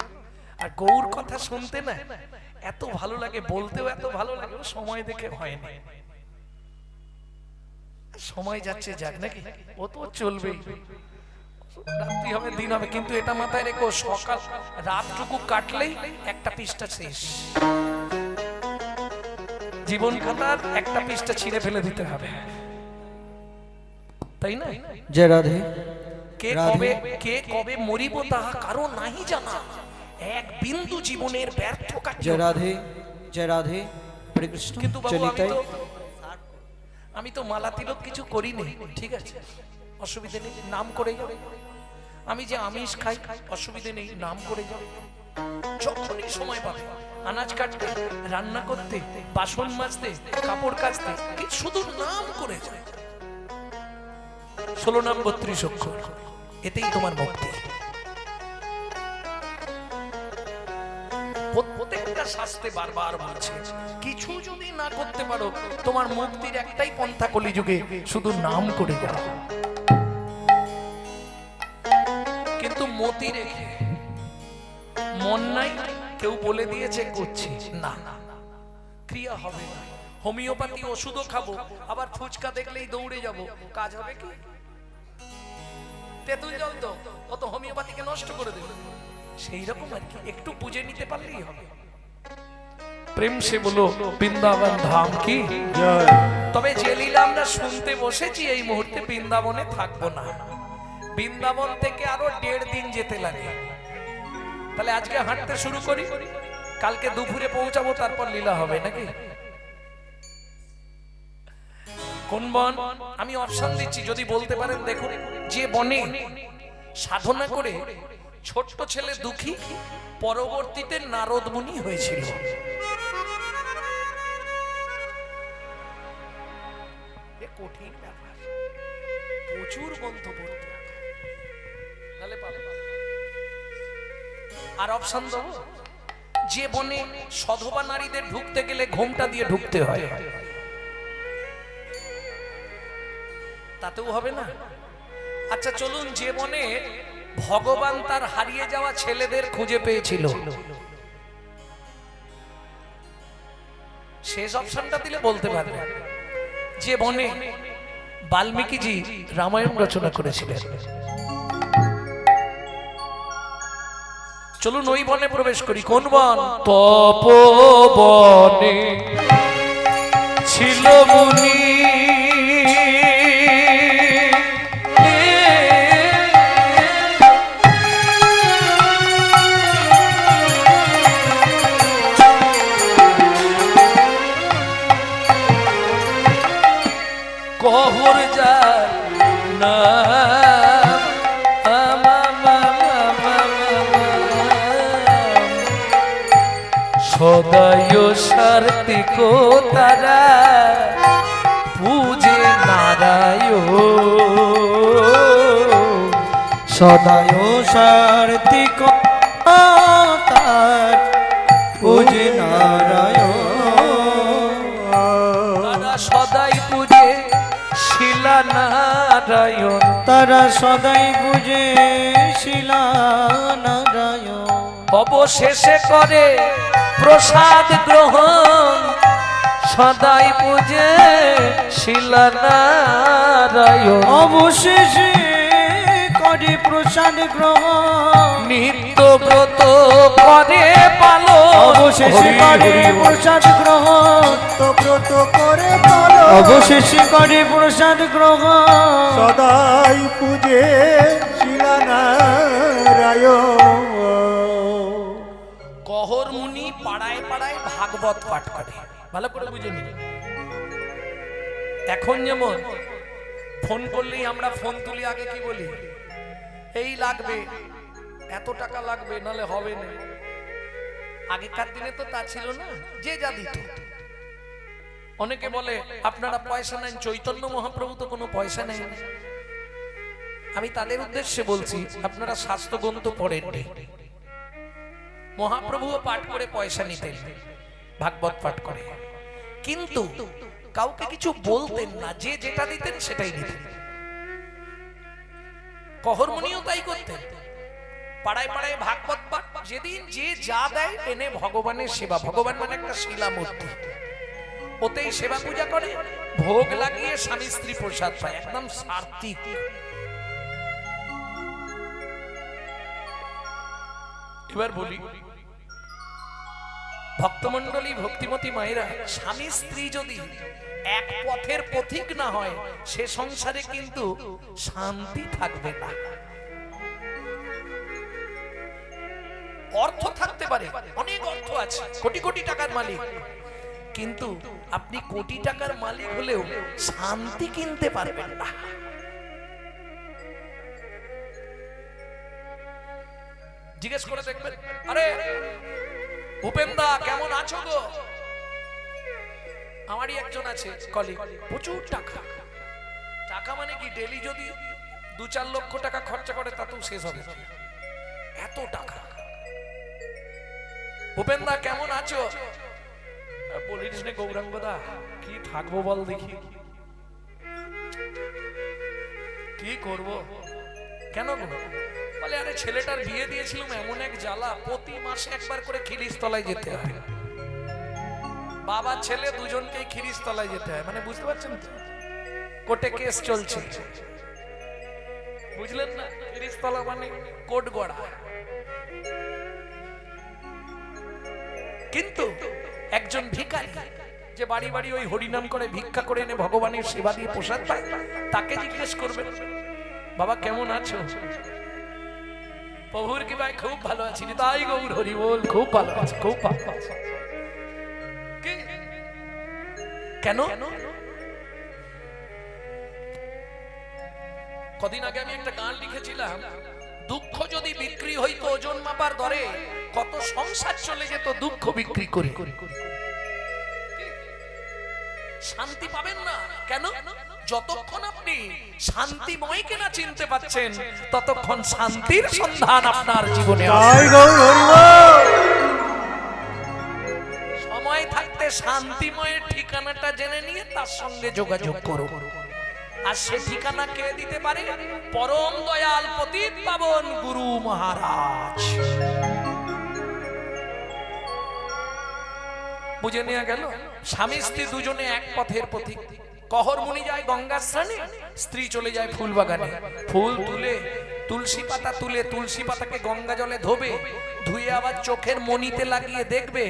আর গৌর কথা শুনতে না এত ভালো লাগে, বলতেও এত ভালো লাগে, ও সময় দেখে হয় না। সময় যাচ্ছে যাক নাকি, ও তো চলবেই, রাত্রি হবে দিন হবে, কিন্তু এটা মাথায় রেখো সকাল রাতটুকু কাটলেই একটা পৃষ্ঠা শেষ। জীবন খাতার একটা পৃষ্ঠা ছিঁড়ে ফেলে দিতে হবে, তাই না? জয় রাধে। কে কবে মরিব তাহা কারো নাহি জানা, এক বিন্দু জীবনের ব্যর্থ কার্য। জয় রাধে, জয় রাধে, হরে কৃষ্ণ। কিন্তু বাবু জয় নিতাই। আমি তো মালা তিলক কিছু করিনি, ঠিক আছে, অসুবিধা নেই, নাম করে যাবে। আমি যে আমিষ খাই অসুবিধা নেই, নাম করে যাবে। যখনই সময় পাবে আনাজ কাটতে, রান্না করতে, বাসন মাজতে, কাপড় কাচতে, শুধু নাম করে যায়। 16 নাম 32 অক্ষর, এতেই তোমার মুক্তি। প্রত্যেকটা শাস্ত্রে বারবার বলছে কিছু যদি না করতে পারো তোমার মুক্তির একটাই পন্থা কলিযুগে, শুধু নাম করে যাও। কিন্তু মতি রেখে মন নাই, কেউ বলে দিয়েছে করছি না, ক্রিয়া হবে না। হোমিওপ্যাথি ওষুধও খাবো, আবার ফুচকা দেখলেই দৌড়ে যাব, কাজ হবে কি? তেঁতুল জল তো ও তো হোমিওপ্যাথিকে নষ্ট করে দেবে। সেই রকম আর কি, একটু বুঝে নিতে পারলেই হবে। প্রেম সে বলো বৃন্দাবন ধাম কি জয়। তবে যে লীলা আমরা শুনতে বসেছি এই মুহূর্তে বৃন্দাবনে থাকবো না, বৃন্দাবন থেকে আরো 1.5 দিন যেতে লাগে। তাহলে আজকে হাঁটতে শুরু করি, কালকে দুপুরে পৌঁছাবো, তারপর লীলা হবে নাকি? কোন বন? আমি অপশন দিচ্ছি, যদি বলতে পারেন দেখুন। যে বনে সাধনা করে ছোট্ট ছেলে দুঃখী, পরবর্তীতে নারদ মুনি হয়েছিল। কঠিন ব্যাপার, প্রচুর গ্রন্থ পড়তে হবে। আর অপশন দেব, যে বনে সধবা নারীদের ঢুকতে গেলে ঘোমটা দিয়ে ঢুকতে হয়, তাতেও হবে না। আচ্ছা চলুন, যে বনে ভগবান তার হারিয়ে যাওয়া ছেলেদের খুঁজে পেয়েছিল, শেষ অপশনটা দিলে বলতে পারবে। যে বনে বাল্মীকিজি রামায়ণ রচনা করেছিলেন, চলুন ওই বনে প্রবেশ করি। কোন বন? তপবনে ছিল মুনি, কহর যার নাম সদায় সার্থিক তারা পূজে নারায়ণ, সদায় সার্থিক তার পূজে নারায়ণ, তারা সদাই পূজে শিলা নারায়ণ, তারা সদাই পূজে শিলা নারায়ণ, অবশেষে করে প্রসাদ গ্রহণ, সদাই পূজে শিলা নারায়ণ, অবশেষে করে প্রসাদ গ্রহণ, নিত্য ব্রত করে পালন, অবশেষে করে প্রসাদ গ্রহণ, তো ব্রত করে পালন, অবশেষে করে প্রসাদ গ্রহণ, সদাই পূজে শিলা নারায়ণ। কহর মুনি পাড়ায় পাড়ায় ভাগবত পাঠ করে, ভালো করে বুঝে নিন। এখন যেমন ফোন করলেই আমরা ফোন তুলি, আগে কি বলি? এই লাগবে, এত টাকা লাগবে, নালে হবে না। আগেকার দিনে তো তা ছিল না, যে যা দিত। অনেকে বলে আপনারা পয়সা নেন, চৈতন্য মহাপ্রভু তো কোনো পয়সা নেন। আমি তাদের উদ্দেশ্যে বলছি, আপনারা শাস্ত্র গ্রন্থ পড়েন, মহাপ্রভুও পাঠ করে পয়সা নিতেন, ভাগবত পাঠ করে, কিন্তু কাউকে কিছু বলতেন না, যে যেটা দিতেন সেটাই দিতেন। কহরমুনিও তাই করতেন, পাড়ায় পাড়ায় ভাগবত পাঠ, যেদিন যে যা দেয় এনে ভগবানের সেবা। ভগবান মানে একটা শিলা মূর্তি, ওতেই সেবা পূজা করে, ভোগ লাগিয়ে স্বামী স্ত্রী প্রসাদ পায়, একদম সাত্বিক। এবার বলি, ভক্তমণ্ডলী ভক্তিমতী মায়েরা, স্বামী স্ত্রী যদি এক পথের পথিক না হয়, সে সংসারে কিন্তু শান্তি থাকবে না। অর্থ থাকতে পারে, অনেক অর্থ আছে, কোটি কোটি টাকার মালিক, কিন্তু আপনি কোটি টাকার মালিক হলেও শান্তি কিনতে পারবেন না। জিজ্ঞেস করে দেখবেন, আরে ভূপেন্দা কেমন আছো গো? আমারই একজন আছে কলিগ, প্রচুর টাকা। টাকা মানে কি, ডেলি যদি 2-4 লক্ষ টাকা খরচা করে তাতেও শেষ হবে না। এত টাকা। ভূপেনদা কেমন আছো? বলিস নে গৌরাঙ্গদা, কি থাকবো বল দেখি, কি করব, কেন গো? বলে আরে ছেলেটার বিয়ে দিয়েছিলাম, এমন এক জ্বালা, প্রতি মাসে একবার করে খিরিস্তলায় যেতে হয়। বাবা ছেলে দুজনকেই খিরিস্তলায় যেতে হয়, মানে বুঝতে পারছেন তো, কোর্টে কেস চলছে, বুঝলেন না? খিরিস্তলা মানে কোর্ট গড়া। কিন্তু একজন ভিখারি যে বাড়ি বাড়ি ওই হরিনাম করে ভিক্ষা করে এনে ভগবানের সেবা দিয়ে প্রসাদ পায়, তাকে জিজ্ঞেস করবেন, বাবা কেমন আছো? প্রভুর কি ভাই খুব ভালো আছি, তাই গৌর হরি বল, খুব ভালো আছে, খুব ভালো আছে। কেন? কদিন আগে আমি একটা গান লিখেছিলাম, দুঃখ যদি বিক্রি হইতো ওজন মাপার দরে, কত সংসার চলে যেত দুঃখ বিক্রি করে। শান্তি পাবেন না কেন? যতক্ষণ আপনি শান্তিময়কে না চিনতে পাচ্ছেন, ততক্ষণ শান্তির সন্ধান আপনার জীবনে জয় গৌর হরি বল। সময় থাকতে শান্তিময়ের ঠিকানাটা জেনে নিয়ে তার সঙ্গে যোগাযোগ করুন। আর সে ঠিকানা কে দিতে পারে? পরম দয়াল পতিত পাবন গুরু মহারাজ। বুঝে নেওয়া গেল? স্বামী স্ত্রী দুজনে এক পথের পথিক। কহর মুনি যায় গঙ্গার স্নানে, স্ত্রী চলে যায় ফুল বাগানে। ফুল তুলে তুলসী পাতা তুলে তুলসী পাতাকে গঙ্গা জলে ধোবে, ধুয়ে আবার চোখের মণিতে লাগিয়ে দেখবে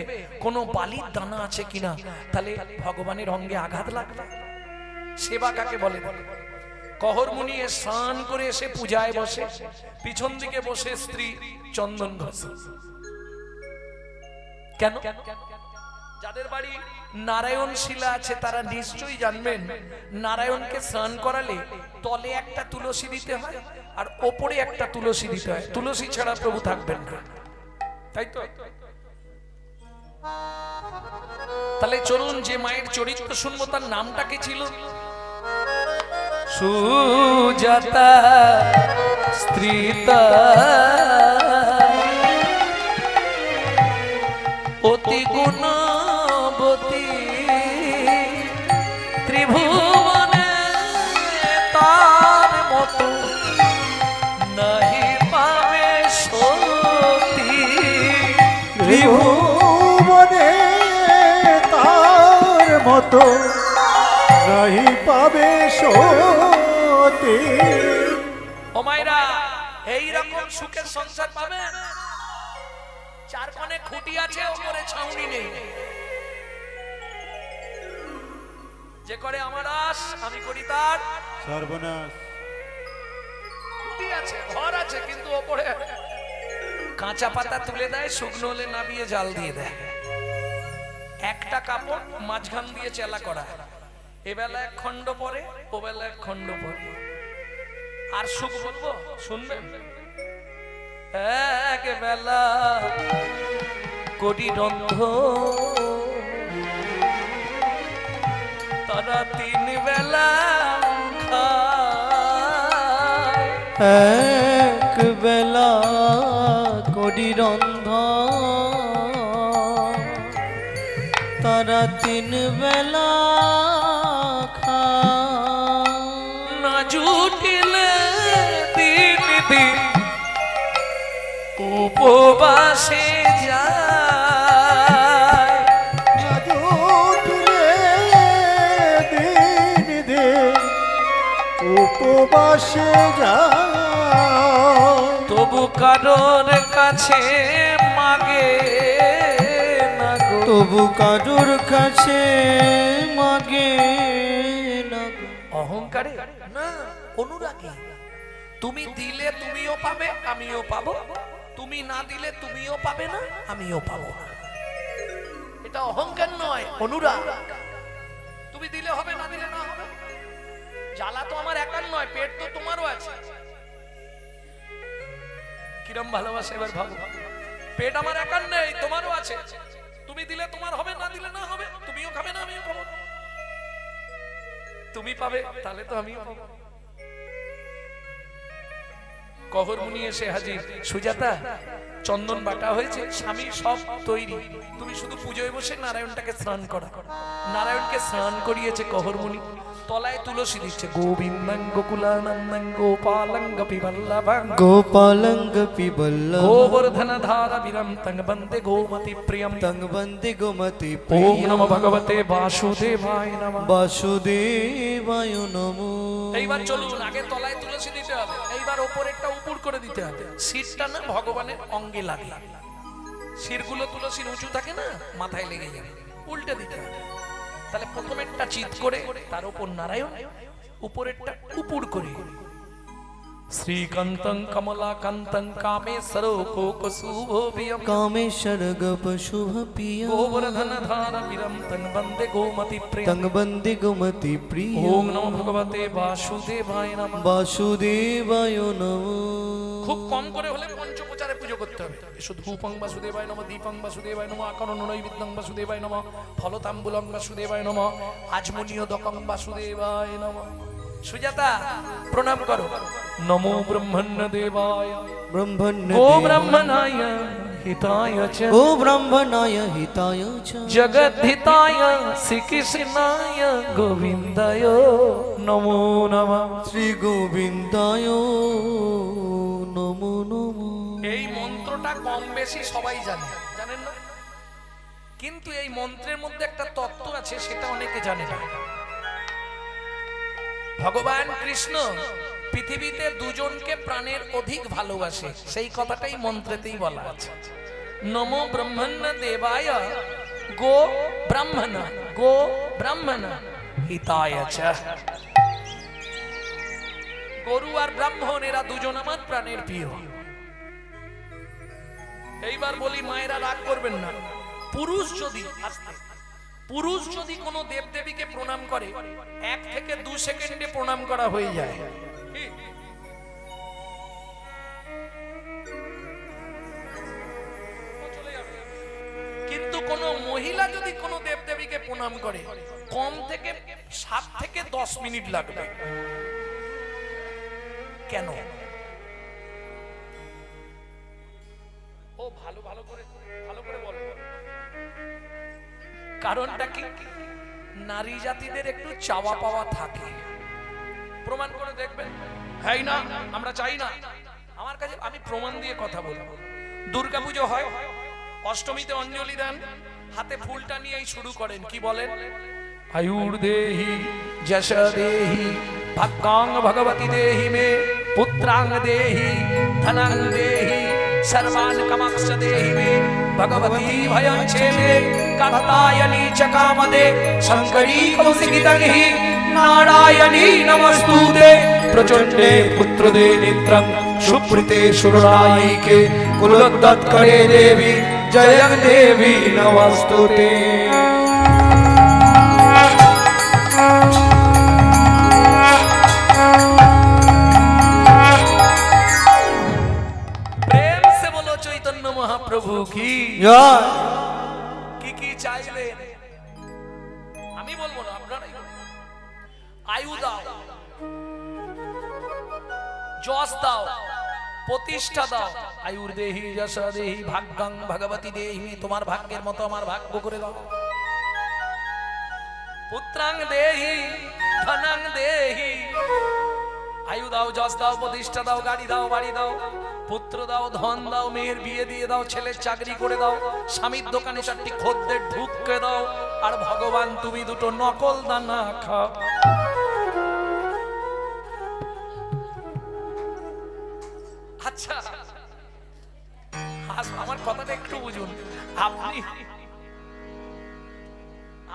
কোনো বালির দানা আছে কিনা, তাহলে ভগবানের অঙ্গে আঘাত লাগবে। সেবা কাকে বলে? কহর মুনি স্নান করে এসে পূজায় বসে, পিছন দিকে বসে স্ত্রী চন্দন ঘষে। কেন? যাদের বাড়ি নারায়ণ শিলা আছে তারা নিশ্চয়ই জানবেন, নারায়ণকে স্নান করালে তলে একটা তুলসী দিতে হয় আর ওপরে একটা তুলসী দিতে হয়, তুলসী ছাড়া প্রভু থাকবেন না, তাই তো? তাহলে চলুন যে মায়ের চরিত্র শুনবো তার নামটা কি ছিল? সুজাতা স্ত্রীতা অতি গুণবতী, ত্রিভুবনে তার মতো নাহি পাবে সতী। ত্রিভুবনে তার মতো নাহি পাবে সতী। ও মায়েরা, এইরকম সুখের সংসার পাবেন? চার কোণে খুঁটি আছে, ওপরে ছাউনি নেই। যে করে আমার আস, আমি করি তার সর্বনাশ। খুঁটি আছে, ঘর আছে, কিন্তু ওপরে কাঁচা পাতা তুলে দেয়, শুকনো হলে নামিয়ে জাল দিয়ে দেয়। একটা কাপড় মাঝখান দিয়ে চেলা করা, এবেলা এক খণ্ড পরে, ওবেলা এক খণ্ড পরে। আর সুখ বলবো, শুনবেন? এক বেলা কোটি রন্ধ, তারা 3 বেলা খায়। এক বেলা করি রন্ধ, তারা 3 বেলা খায়। না জুটিলে দিন দিন উপবাসে যায়। দিন দিন উপবাসে যায়, তবু কারোর কাছে মাগে না গো, তবু কারোর কাছে মাগে না গো। অহংকারে না, অনুরাগে। তুমি দিলে তুমিও পাবে, আমিও পাবো, তুমি না দিলে তুমিও পাবে না, আমিও পাবো না। এটা অহংকার নয়, অনুরাগ। তুমি দিলে হবে, না দিলে না হবে। জ্বালা তো আমার একার নয়, পেট তো তোমারও আছে। কিরম ভালোবাসা এবার ভাবো। পেট আমার একার নেই, তোমারও আছে। তুমি দিলে তোমার হবে, না দিলে না হবে। তুমিও খাবে না, আমিও খাবো। তুমি পাবে, তাহলে তো আমিও পাবো। কহরমুনি এসে হাজির। সুজাতা, চন্দন বাটা হয়েছে, স্বামী সব তৈরি, তুমি শুধু পুজোয় বসে নারায়ণটাকে স্নান করা। নারায়ণকে স্নান করিয়েছে কহরমুনি, তলায় তুলসী দিচ্ছে। গোবিন্দং গোকুলানন্দং গোপালং গোপীবল্লভং গোপালঙ্গ পিবল্লভ গোবর্ধন ধারা বিরম তং বন্দে গোমতি প্রিয়ম। তং বন্দে গোমতি ওম প্রিয় নমো ভগবতে বাসুদেবায় নমঃ। বাসুদেবায় নমো। এইবার চলুন, আগে তলায় তুলসী দিতে হবে, এইবার ওপরেরটা উপর করে দিতে হবে। শিরটা না ভগবানের অঙ্গে লাগে, শিরগুলো তুলসীর উঁচু থাকে না, মাথায় লেগে যাবে, উল্টে দিতে হবে। তাহলে প্রথমেরটা চিৎ করে, তার উপর নারায়ণ, উপরেরটা উপর করে। শ্রীকান্তং কমলাকান্তং কামেশ্বর কোকশুভোভিয়ম কামেশ্বর গপ শুভ প্রিয় গোবর্ধন ধারা বিরম তং বন্দে গোমতি প্রিয়ম। তং বন্দে গোমতি প্রিয় ওম নমো ভগবতে বাসুদেবায় নমঃ। বাসুদেবায় নমো। খুব কম করে হলে পঞ্চপ্রচারে পুজো করতে হবে। শুধু ধূপং বাসুদেবায় নমঃ, দীপং বাসুদেবায় নমঃ, আকরণ নৈবেদ্যং বাসুদেবায় নমঃ, ফলতাম্বুলং বাসুদেবায় নমঃ, আজমনীয়দকং বাসুদেবায় নমঃ। সুজাতা, প্রণাম করো। নমো ব্রহ্মণ্য দেবায় ব্রহ্মণ্য গো ব্রহ্মণায় হিতায় চ ও ব্রহ্মণায় হিতায় চ জগদ্ধিতায় শ্রীকৃষ্ণায় গোবিন্দায় নমো নমঃ। শ্রী গোবিন্দায় নমো নমো। এই মন্ত্রটা কম বেশি সবাই জানে, জানেন না? কিন্তু এই মন্ত্রের মধ্যে একটা তত্ত্ব আছে, সেটা অনেকে জানে না। ভগবান কৃষ্ণ পৃথিবীতে দুজনকে প্রাণের অধিক ভালোবাসে, সেই কথাটাই মন্ত্রেতেই বলা আছে। নমো ব্রহ্মণ্য দেবায় গো ব্রাহ্মণ হিতায় চ। গরু আর ব্রাহ্মণ এরা দুজন আমার প্রাণের প্রিয়। এইবার বলি, মায়েরা রাগ করবেন না, পুরুষ যদি কোনো দেবদেবীকে প্রণাম করে 1 থেকে 2 সেকেন্ডে প্রণাম করা হয়ে যায়। কিন্তু কোন মহিলা যদি কোনো দেবদেবীকে প্রণাম করে কম থেকে 7 থেকে 10 মিনিট লাগবে। কেন? ও ভালো করে বলো। কারণটা কি? নারী জাতিদের একটু চাওয়া পাওয়া থাকে, প্রমাণ করে দেখবেন। হ্যাঁ না, আমরা চাই না। আমার কাছে, আমি প্রমাণ দিয়ে কথা বলবো। দুর্গাপুজো হয়, অষ্টমীতে অঞ্জলি দেন, হাতে ফুলটা নিয়েই শুরু করেন, কি বলেন? আয়ুর দেহি যশ দেহি ভাগ্যাং ভগবতী দেহি মে পুত্রাং দেহি ধনাং দেহি सर्वान् कामांश्च देहि मे भगवती भयं छेदे कात्यायनी च कामदे शंकरी कौशिकितंहि नारायणी नमस्तुते प्रचंडे पुत्रदे नेत्रं सुप्रीते सुररायिके कुलोद्गतकरे देवी जयं देवी नमस्तुते। প্রভু কি কি চাইলেন আমি বলবো না, আপনারাই বলুন। আয়ু দাও, যশ দাও, প্রতিষ্ঠা দাও। আয়ুর দেহি যশ দেহি ভাগ্যাং ভগবতী দেহি, তোমার ভাগ্যের মতো আমার ভাগ্য করে দাও। পুত্রাং দেহি ধনাং দেহি, আয়ু দাও, যশ দাও, প্রতিষ্ঠা দাও, গাড়ি দাও, বাড়ি দাও, পুত্র দাও, ধন দাও, মেয়ের বিয়ে দিয়ে দাও, ছেলের চাকরি করে দাও, স্বামীর দোকানে 4টি খদ্দের ঢুককে দাও, আর ভগবান তুমি 2টো নকল দানা খাও। আচ্ছা, আমার কথাটা একটু বুঝুন।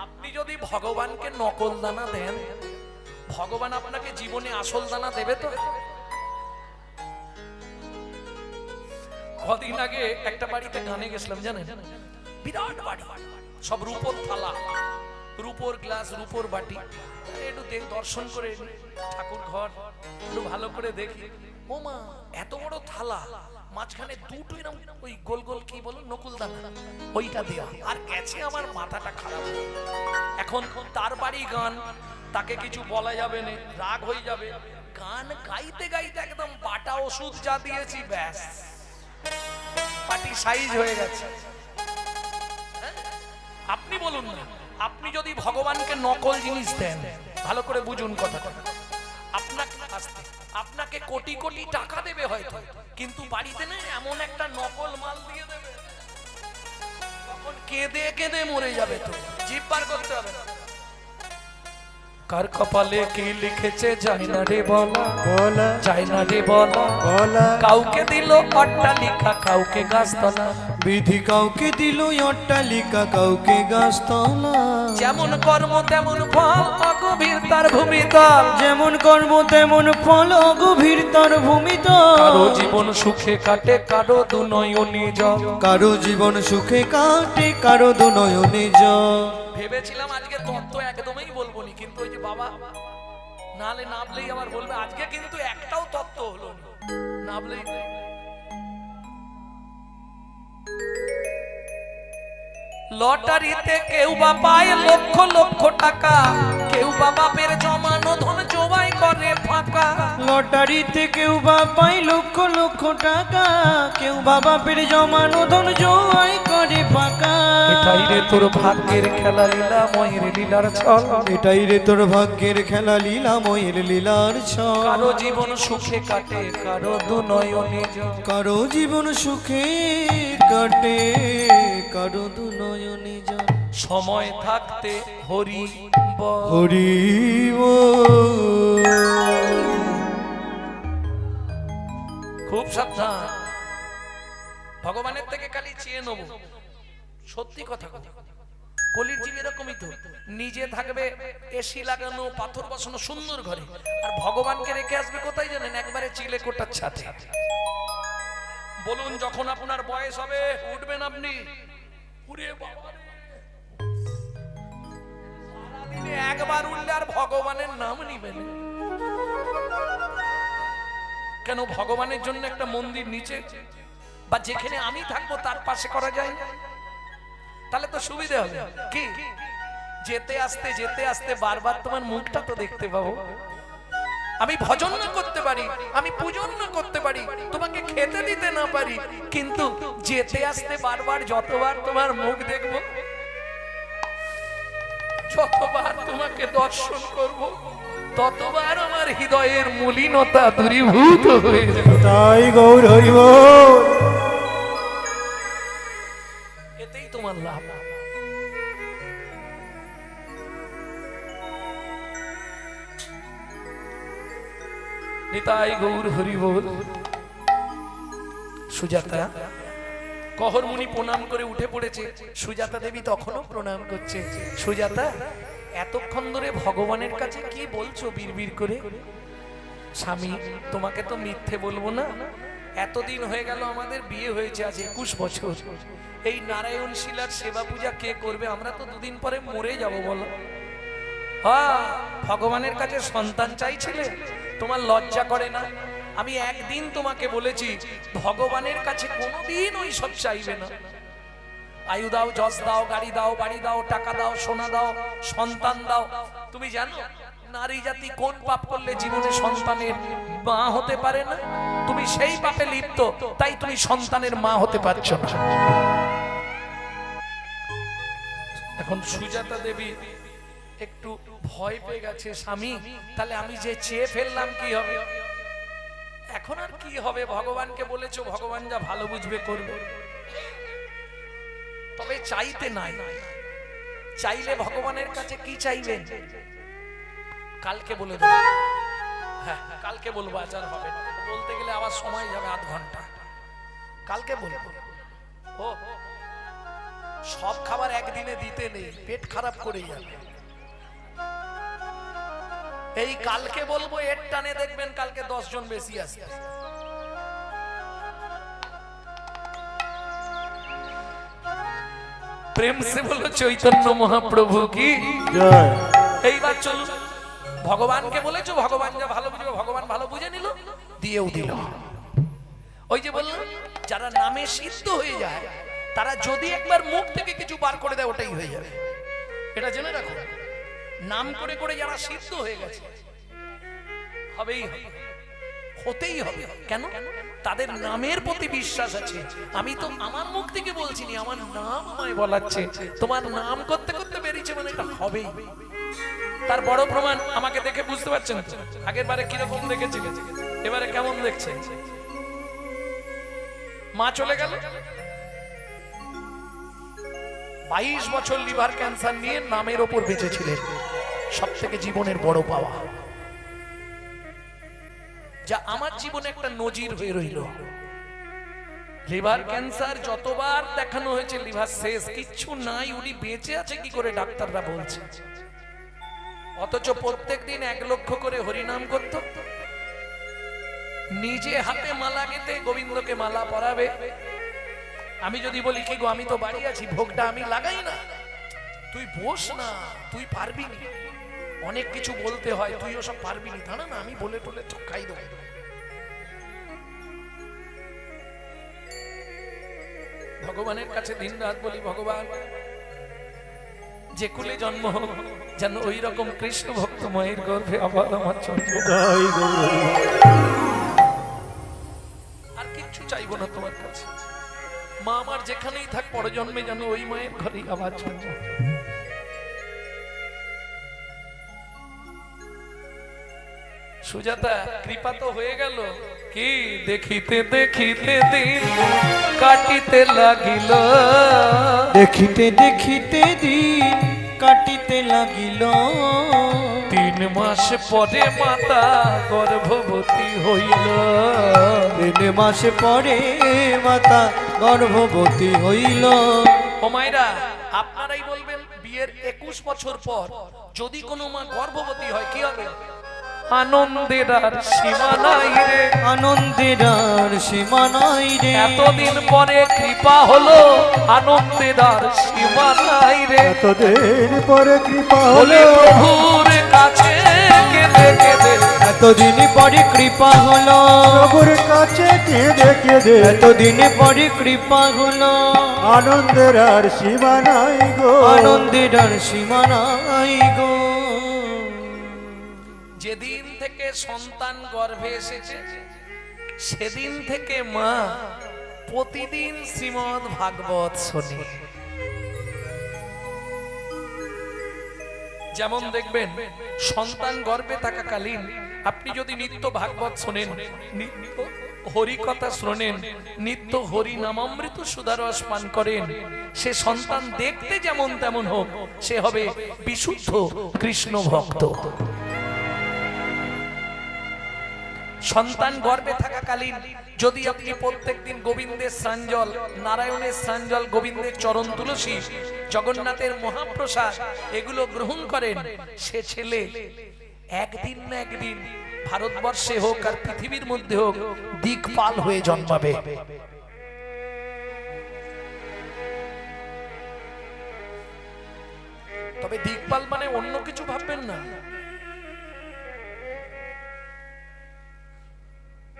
আপনি যদি ভগবানকে নকল দানা দেন, ভগবান আপনাকে জীবনে আসল দানা দেবে তো? কদিন আগে একটা বাড়িতে গানে গেছিলাম, জানেন? বিরাট বাড়ি, সব রূপোর থালা, রূপোর গ্লাস, রূপোর বাটি। একটু দর্শন করে ঠাকুর ঘর একটু ভালো করে দেখি। ও মা, এত বড় থালা, মাঝখানে 2টো এরকম ওই গোল গোল কি বলো নকুল দানা, ওইটা দেওয়া। আর গেছে আমার মাথাটা খারাপ। এখন তার বাড়ি গান, তাকে কিছু বলা যাবে না, রাগ হয়ে যাবে। গান গাইতে গাইতে একদম বাটা ওষুধ যা দিয়েছি ব্যাস পাটি সাইজ হয়ে গেছে। আপনি বলুন না, আপনি যদি ভগবানকে নকল জিনিস দেন, ভালো করে বুঝুন কথাটা, আপনাকে কোটি কোটি টাকা দেবে হয়তো, কিন্তু বাড়িতে না এমন একটা নকল মাল দিয়ে দেবে, তখন কেঁদে কেঁদে মরে যাবে। তো জিভ বার করতে হবে না। কার কপালে কি লিখেছে জানি না রে বলা, বলা চাই না রে বলা, বলা কাউকে দিল অট্টালিকা কাউকে গাছতলা, বিধি কাউকে দিল অট্টালিকা কাউকে গাছতলা, যেমন কর্ম তেমন ফল অগভীর তার ভূমিতল, যেমন কর্ম তেমন ফল গভীর তার ভূমিতল, কারো জীবন সুখে কাটে কারো দুনয়নী জল। কারো জীবন সুখে কাটে কারো দুনয়নে জল। ভেবেছিলাম আজকে তত্ত্ব একদমই বলবো নি, কিন্তু ওই যে বাবা নালে নাবলেই আবার বলবে, আজকে কিন্তু একটাও তত্ত্ব হলো না, নাবলেই লটারিতে কেউ বা পায় লক্ষ লক্ষ টাকা, কেউ বা বাপের জমানো ধন জবাই করে ফাঁকা, লটারিতে কেউ বা পায় লক্ষ লক্ষ টাকা, কেউ বা বাপের জমানো ধন জোয়াই করে ফাঁকা। এটাই রে তোর ভাগ্যের খেলা লীলা ময়ের লীলার ছল, এটাই রে তোর ভাগ্যের খেলা লীলা ময়ের লীলার ছল। কারো জীবন সুখে কাটে কারো দুনয়নী জল। কারো জীবন সুখে কাটে কারো দুনয়নে জল। সময় থাকতে হরি বল। হরি খুব সাবধান, ভগবানের থেকে খালি চেয়ে নেব, সত্যি কথা কথা। কলির জীব এরকমই তো, নিজে থাকবে এসি লাগানো পাথর বসানো সুন্দর ঘরে, আর ভগবানকে রেখে আসবে কোথায় জানেন, একবারে চিলে কোটার ছাদে। বলুন যখন আপনার বয়স হবে উঠবেন আপনি, উড়ে বাবা রে। সারাদিনে একবার উঠলে আর ভগবানের নাম নিবেন কেন? ভগবানের জন্য একটা মন্দির নিচে বা যেখানে আমি থাকবো তার পাশে করা যায় না? তাহলে তো সুবিধা হবে। কি যেতে আসতে বারবার তোমার মুখটা তো দেখতে পাবো। আমি ভজন না করতে পারি, আমি পূজন না করতে পারি, তোমাকে খেতে দিতে না পারি, কিন্তু যেতে আসতে বারবার যতবার তোমার মুখ দেখবো, যতবার তোমাকে দর্শন করব, ততবার আমার হৃদয়ের মলিনতা দূরীভূত হয়ে যাবে। তাই গৌর হরি বল। এতেই তোমার লাভ। নিতাই গৌর হরি বল। সুজাতা কহর মুনি প্রণাম করে উঠে পড়েছে, সুজাতা দেবী তখনও প্রণাম করছে। সুজাতা এতক্ষণ ধরে ভগবানের কাছে কি বলছো বিড়বিড় করে? স্বামী তোমাকে তো মিথ্যে বলবো না, এতদিন হয়ে গেল আমাদের বিয়ে হয়েছে, আজ 21 বছর। এই নারায়ণ শিলার সেবা পূজা কে করবে? আমরা তো দুদিন পরে মরে যাব, বলো। হ্যাঁ, ভগবানের কাছে সন্তান চাইছিলে, তোমার লজ্জা করে না? আমি একদিন তোমাকে বলেছি ভগবানের কাছে কোনোদিন ওই সব চাইবে না। আয়ু দাও, যশ দাও, গাড়ি দাও, বাড়ি দাও, টাকা দাও, সোনা দাও, সন্তান দাও। তুমি জানো নারী জাতি কোন পাপ করলে জীবনে সন্তানের মা হতে পারে না? তুমি সেই পাপে লিপ্ত, তাই তুমি সন্তানের মা হতে পারছো না। এখন সুজাতা দেবী একটু ভয় পেয়ে গেছে, স্বামী তাহলে আমি যে চেয়ে ফেললাম কি হবে? এখন আর কি হবে? ভগবানকে বলেছো, ভগবান যা ভালো বুঝবে করবে। তবে চাইতে নাই, চাইলে ভগবানের কাছে কি চাইবেন কালকে বলে দেব। হ্যাঁ কালকে বলবো, আচার হবে না, বলতে গেলে আবার সময় যাবে আধ ঘন্টা। কালকে বলবো। ও সব খাবার একদিনে দিতে নেই, পেট খারাপ করে যাবে। এই কালকে বলবো, এর টানে দেখবেন কালকে 10 জন বেশি আসবে। প্রেম সে বলো চৈতন্য মহাপ্রভু কি জয়। এইবার চলুন, ভগবানকে বলেছো, ভগবান যা ভালো বুঝবে, ভগবান ভালো বুঝে নিল, দিয়েও দিল। ওই যে বললাম, যারা নামে সিদ্ধ হয়ে যায় তারা যদি একবার মুখ থেকে কিছু বার করে দেয় ওটাই হয়ে যাবে, এটা জেনে রাখো। নাম করে করে যারা সিদ্ধ হয়ে গেছে, হবেই হবে, হতেই হবে। কেন? তাদের নামের প্রতি বিশ্বাস আছে। আমি তো আমার মুখ থেকে বলছি না, আমার নাম আমায় বলাচ্ছে। তোমার নাম করতে করতে বেরিয়েছে মানে এটা হবেই। তার বড় প্রমাণ আমাকে দেখে বুঝতে পারছেন তো? আগের বারে কিরকম দেখেছিলেন, এবারে কেমন দেখছেন? মা চলে গেল, 22 বছর লিভার ক্যান্সার নিয়ে নামের ওপর বেঁচেছিলেন। সব থেকে জীবনের বড় পাওয়া, যা আমার জীবনে একটা নজির হয়ে রইল। লিভার ক্যান্সার যতবার দেখানো হয়েছে, লিভার শেষ, কিচ্ছু নাই, উনি বেঁচে আছে কি করে ডাক্তাররা বলছে। অথচ প্রত্যেকদিন 1 লক্ষ করে হরিনাম করত, নিজে হাতে মালা গেতে গোবিন্দকে মালা পরাবে। আমি যদি বলি কি গো, আমি তো বাড়ি আছি, ভোগটা আমি লাগাই না, তুই বস না, তুই পারবি না, অনেক কিছু বলতে হয়, তুই ওসব পারবি না, দাঁড়া না, আমি বলে টলে ঠকাই দেবো। ভগবানের কাছে দিন রাত বলি, ভগবান যে কুলে জন্ম হোক, যেন ওই রকম কৃষ্ণ ভক্ত মায়ের গর্ভে আবার আমার জন্ম। আর কিচ্ছু চাইবো না তোমার কাছে, মা আমার যেখানেই থাক, পরজন্মে যেন ওই মায়ের ঘরেই আবার জন্ম। সুজাতা, কৃপা তো হয়ে গেল, কি দেখিতে দেখিতে দিন কাটিতে লাগিল, দেখিতে দেখিতে দিন কাটিতে লাগিল। 3 মাস পরে মাতা গর্ভবতী হইল, 3 মাস পরে মাতা গর্ভবতী হইল। ও মায়েরা, আপনারাই বলবেন, বিয়ের 21 বছর পর যদি কোনো মা গর্ভবতী হয় কি হবে? আনন্দের আর সীমা নাই রে, আনন্দের আর সীমা নাই রে। এতদিন পরে কৃপা হলো, আনন্দের আর সীমা নাই রে। এতদিন পরে কৃপা বলে হলো, প্রভুর কাছে কেঁদে কেঁদে, এতদিন পরে কৃপা হলো, প্রভুর কাছে কেঁদে কেঁদে, এতদিন পরে কৃপা হলো। আনন্দের আর সীমা নাই গো, আনন্দের আর সীমা নাই গো। যেদিন থেকে সন্তান গর্ভে এসেছে সেদিন থেকে মা প্রতিদিন শ্রীমদ ভাগবত শোনে। যেমন দেখবেন, সন্তান গর্ভে থাকাকালীন আপনি যদি নিত্য ভাগবত শোনেন, নিত্য হরি কথা শোনেন, নিত্য হরি নামামৃত সুধারস পান করেন, সে সন্তান দেখতে যেমন তেমন হোক, সে হবে বিশুদ্ধ কৃষ্ণ ভক্ত। সন্তান গর্ভে থাকাকালীন যদি আপনি প্রত্যেকদিন গোবিন্দের স্নানজল, নারায়ণের স্নানজল, গোবিন্দের চরণ তুলসী, জগন্নাথের মহাপ্রসাদ এগুলো গ্রহণ করেন, সে ছেলে একদিন না একদিন ভারতবর্ষে হোক আর পৃথিবীর মধ্যে হোক দিকপাল হয়ে জন্মাবে। তবে দিকপাল মানে অন্য কিছু ভাববেন না,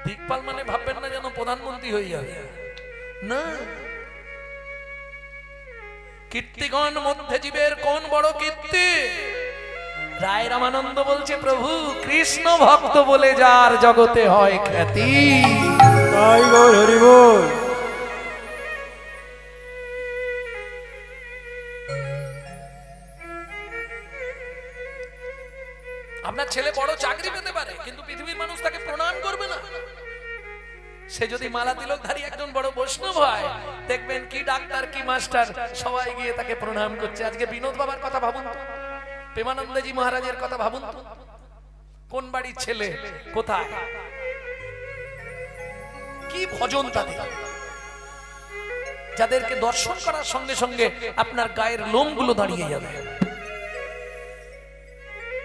দিকপাল মানে ভাববেন না যেন প্রধানমন্ত্রী হয়ে যাবে না। কীর্তিগণ মধ্যে জীবের কোন বড় কীর্তি? রায় রামানন্দ বলছে, প্রভু কৃষ্ণ ভক্ত বলে যার জগতে হয় খ্যাতি। তাই গৌর হরি বল। আপনার ছেলে বড় চাকরি পেতে পারে, কিন্তু পৃথিবীর মানুষ তাকে প্রণাম করবে না। সে যদি মালা তিলকধারী একজন বড় বৈষ্ণব হয়, দেখবেন কি ডাক্তার কি মাস্টার সবাই গিয়ে তাকে প্রণাম করছে। আজকে বিনোদ বাবার কথা ভাবুন তো, প্রেমানন্দজি মহারাজের কথা ভাবুন তো, কোন বাড়ির ছেলে, কোথায়, কি ভজন তাদের, যাদেরকে দর্শন করার সঙ্গে সঙ্গে আপনার গায়ের লোমগুলো দাঁড়িয়ে যাবে।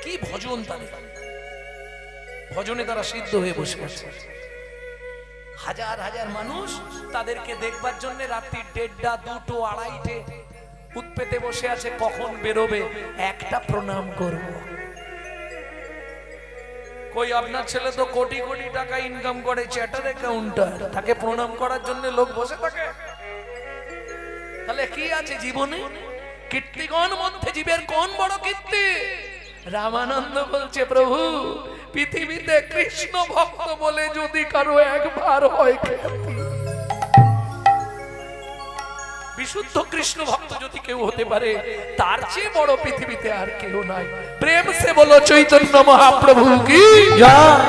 কি ভজন তাদের, ভজনে তারা সিদ্ধ হয়ে বসে আছে। হাজার হাজার মানুষ তাদেরকে দেখবার জন্য রাত্রি 1:30, 2টো, 2:30 উৎপেতে বসে আছে, কখন বেরোবে, একটা প্রণাম করব। কই আপনার ছেলে তো কোটি কোটি টাকা ইনকাম করে, চ্যাটার অ্যাকাউন্টার, তাকে প্রণাম করার জন্য লোক বসে থাকে। তাহলে কি আছে জীবনে? কীর্তিগণ মধ্যে জীবের কোন বড় কীর্তি? রামানন্দ বলছে, প্রভু পৃথিবীতে কৃষ্ণ ভক্ত বলে যদি কারো একবার হয় খ্যাতি, বিশুদ্ধ কৃষ্ণ ভক্ত যদি কেউ হতে পারে, তার চেয়ে বড় পৃথিবীতে আর কেউ নাই। প্রেম সে বলো চৈতন্য মহাপ্রভু কি জয়।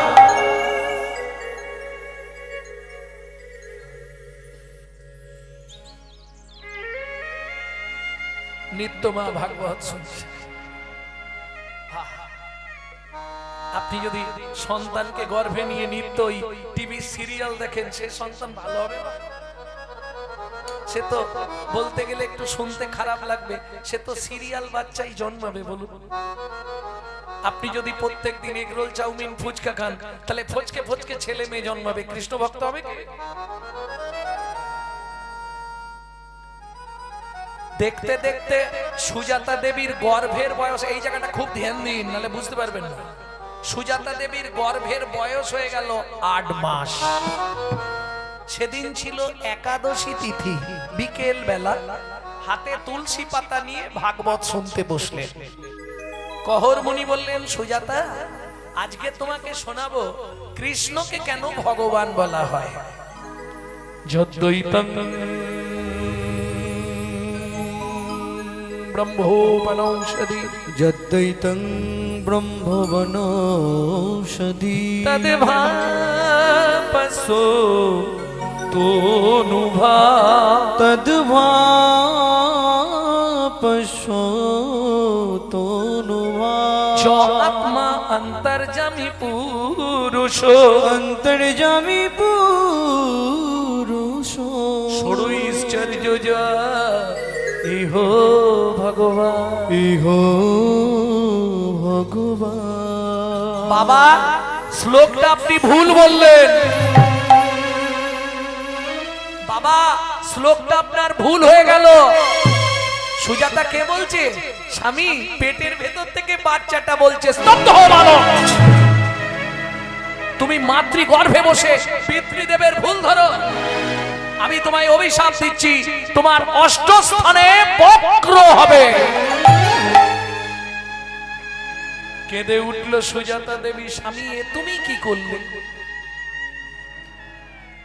নিত্যমা ভাগবত শুনছে। আপনি যদি সন্তানকে গর্ভে নিয়ে নিত্যই টিভি সিরিয়াল দেখেন, সে সন্তান ভালো হবে না? সে তো বলতে গেলে একটু শুনতে খারাপ লাগবে, সে তো সিরিয়াল বাচ্চাই জন্মাবে। বলুন, আপনি যদি প্রত্যেক দিন এগরোল চাউমিন ফুচকা খান, তাহলে ফচকে ফচকে ছেলে মেয়ে জন্মাবে, কৃষ্ণ ভক্ত হবে কি? দেখতে দেখতে সুজাতা দেবীর গর্ভের বয়স, এই জায়গাটা খুব ধ্যান দিন, নাহলে বুঝতে পারবেন না। সুজাতা দেবীর গর্ভের বয়স হয়ে গেল 8 মাস। সেদিন ছিল একাদশী তিথি, বিকেল বেলা হাতে তুলসী পাতা নিয়ে ভাগবত শুনতে বসলেন। কহর মুনি বললেন, সুজাতা, আজকে তোমাকে শোনাবো কৃষ্ণকে কেন ভগবান বলা হয়। যদ্বৈতং ব্রহ্মোপনৌষধি যদ্বৈতং ব্রহ্মবনৌষধি তদ্ভাপসো তনুভা তদ্ভাপসো তনুভা চ আত্মা অন্তর্যামী পুরুষ অন্তর্যামী পুরুষ ষড়ৈশ্চর্য ইহো ভগবান। ইহো ভগবান। বাবা, শ্লোকটা আপনি ভুল বললেন। বাবা, শ্লোকটা আপনার ভুল হয়ে গেল। সুজাতা কে বলছে? স্বামী পেটের ভেতর থেকে বাচ্চাটা বলছে। স্তব্ধ হও বালক, তুমি মাতৃগর্ভে বসে পিতৃদেবের ভুল ধরো। আমি তোমায় অভিশাপ দিচ্ছি, তোমার 8 স্থানে বক্র হবে। কেঁদে উঠল সুজাতা দেবী, স্বামী এ তুমি কি করলে?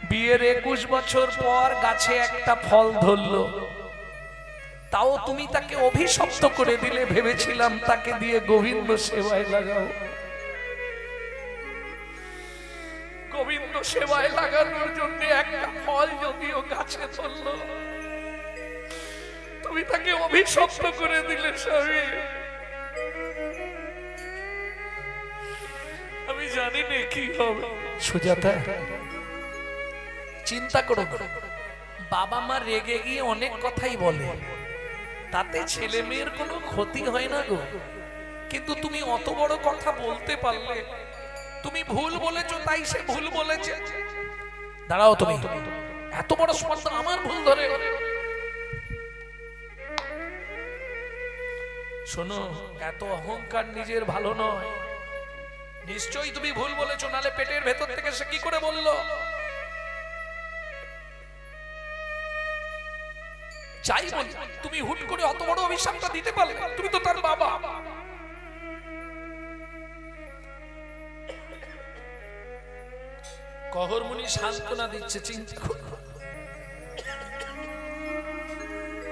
বিয়ের 21 বছর পর গাছে একটা ফল ধরলো, তাও তুমি তাকে অভিশপ্ত করে দিলে। ভেবেছিলাম তাকে দিয়ে গোবিন্দ সেবায় লাগাও। গোবিন্দ সেবায় লাগানোর জন্য একটা ফল যদিও গাছে ধরলো, তুমি তাকে অভিশপ্ত করে দিলে। স্বামী, আমি জানি না কি হবে। সুজাতা, চিন্তা করো। বাবা মা রেগে গিয়ে অনেক কথাই বলে, তাতে ছেলে মেয়ের কোনো ক্ষতি হয় না গো। কিন্তু তুমি অত বড় কথা বলতে পারলে? তুমি ভুল বলেছো তাই সে ভুল বলেছে। দাঁড়াও, তুমি এত বড় স্পর্ধা আমার ভুল ধরে। শোনো, এত অহংকার নিজের ভালো নয়। নিশ্চয়ই তুমি ভুল বলেছো, নালে পেটের ভেতর থেকে সে কি করে বললো? যাই বলি, তুমি হুট করে অত বড় অভিশাপটা দিতে পারলে? তুমি তো তার বাবা। কহর মুনি সান্ত্বনা দিচ্ছে, চিন্তা করো,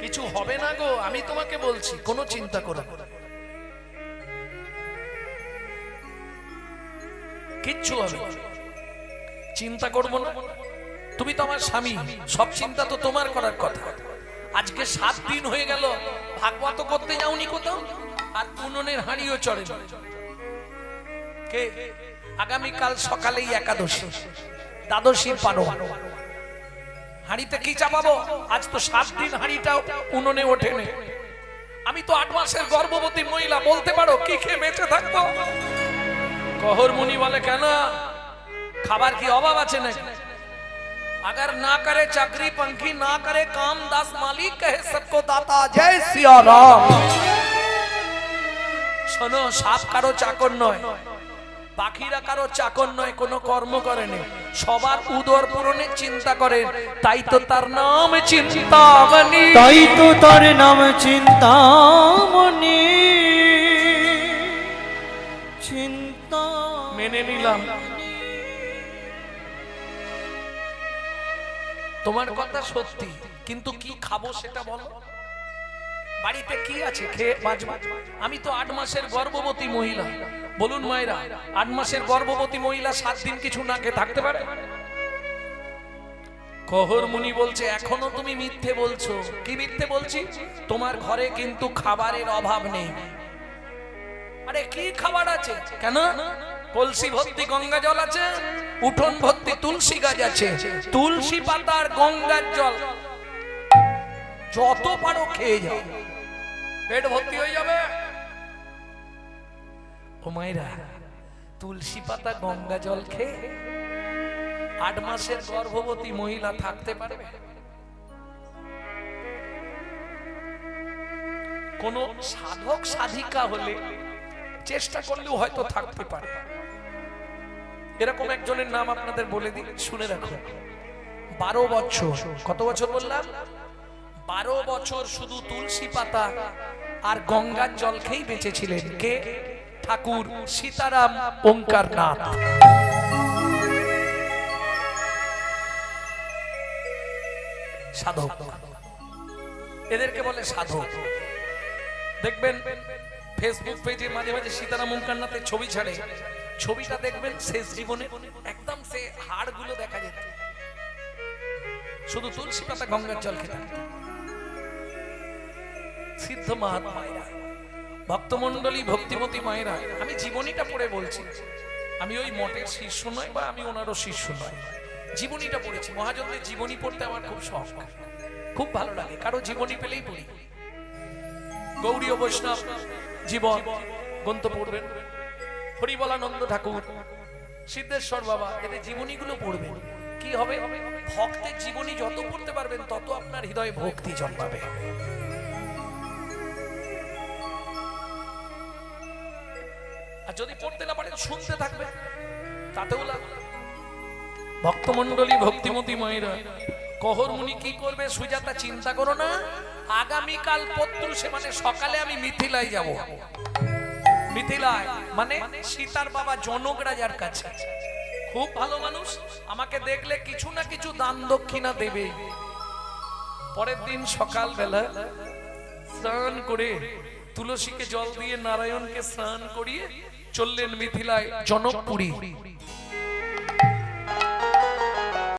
কিছু হবে না গো। আমি তোমাকে বলছি, কোনো চিন্তা করো না, কিচ্ছু হবে না। চিন্তা করবো না, তুমি তো আমার স্বামী, সব চিন্তা তো তোমার করার কথা। আজকে 7 দিন হয়ে গেল ভাগবত করতে যাওনি কোথাও, আর উনুনের হাঁড়িও চড়ে কে? আগামীকাল সকালেই একাদশী, দ্বাদশীর পারোয়া। হাঁড়িতে কি চাপাবো? আজ তো 7 দিন হাঁড়িটাও উনুনে ওঠেনি। আমি তো 8 মাসের গর্ভবতী মহিলা, বলতে পারো কি খেয়ে বেঁচে থাকবো? কহর মুনি বলে, কেন খাবার কি অভাব আছে নাকি? अगर ना करे चाकरी पंखी, ना करे काम, दास मालिक कहे सबको दाता, जय सिया राम। শোনো, সাপ কারো চাকর নয়, পাখিরা কারো চাকর নয়, কোনো কর্ম করেনি, সবার উদর পূরণের চিন্তা করেন। তাই তো তার নাম চিন্তামণি। তাই তো তার নাম চিন্তামণি। চিন্তা মেনে মহিলা, তোমার কথা সত্যি, কিন্তু কি খাবো সেটা বলো। বাড়িতে কি আছে খেয়ে বাঁচবো? আমি তো 8 মাসের গর্ভবতী মহিলা। বলুন মায়েরা, 8 মাসের গর্ভবতী মহিলা 7 দিন কিছু না খেয়ে থাকতে পারে? কহর মুনি বলছে এখনো তুমি মিথ্যে বলছো। কি মিথ্যে বলছি? তোমার ঘরে কিন্তু খাবারের অভাব নেই। আরে কি খাবার আছে? কেন? কলসি ভর্তি গঙ্গা জল আছে, উঠোন ভর্তি তুলসী গাছ আছে, তুলসী পাতার গঙ্গার জল যত পারো খেয়ে যাও, পেট ভর্তি হয়ে যাবে। ও মায়েরা, তুলসী পাতা গঙ্গা জল খেয়ে 8 মাসের গর্ভবতী মহিলা থাকতে পারবে? কোন সাধক সাধিকা হলে চেষ্টা করলেও হয়তো থাকতে পারে। এরকম একজনের নাম আপনাদের বলে দিই, শুনে রাখুন। 12 বছর, কত বছর বললাম? 12 বছর শুধু তুলসী পাতা আর গঙ্গার জল খেয়েই বেঁচেছিলেন। কে? ঠাকুর সীতারাম ওঙ্কারনাথ। সাধক, এদেরকে বলে সাধক। দেখবেন ফেসবুক পেজে মাঝে মাঝে সীতারাম ওঙ্কারনাথের ছবি ছাড়ে, ছবিটা দেখবেন শেষ জীবনে একদম সে হাড়গুলো দেখা যেত, শুধু তুলসী পাতা গঙ্গার জল খেতে। সিদ্ধ মহাত্মায়েরা, ভক্তমণ্ডলী, ভক্তিমতী মায়েরা, আমি জীবনীটা পড়ে বলছি। আমি ওই মঠের শিষ্য নয় বা আমি ওনারও শিষ্য নয়, জীবনীটা পড়েছি। মহাজনদের জীবনী পড়তে আমার খুব শখ, খুব ভালো লাগে, কারো জীবনী পেলেই পড়ি। গৌড়ীয় বৈষ্ণব জীবন গ্রন্থ পড়বেন, হরিবলানন্দ ঠাকুর, সিদ্ধেশ্বর বাবা, এদের জীবনীগুলো পড়বেন। কি হবে? ভক্তের জীবনী যত পড়তে পারবেন তত আপনার হৃদয়ে ভক্তি জন্মাবে। আর যদি পড়তে না পারেন শুনতে থাকবে, তাতেও লাভ। ভক্তমণ্ডলী, ভক্তিমতী মায়েরা, কহর মুনি কি করবে? সুজাতা চিন্তা করো না, আগামীকাল পত্রুষে মানে সকালে আমি মিথিলায় যাব। মিথিলায় মানে সীতার বাবা জনক রাজার কাছে। খুব ভালো মানুষ, আমাকে দেখলে কিছু না কিছু দান দক্ষিণা দেবে। পরের দিন সকাল বেলা স্নান করে তুলসীকে জল দিয়ে নারায়ণকে স্নান করিয়ে চললেন মিথিলায় জনকপুরী।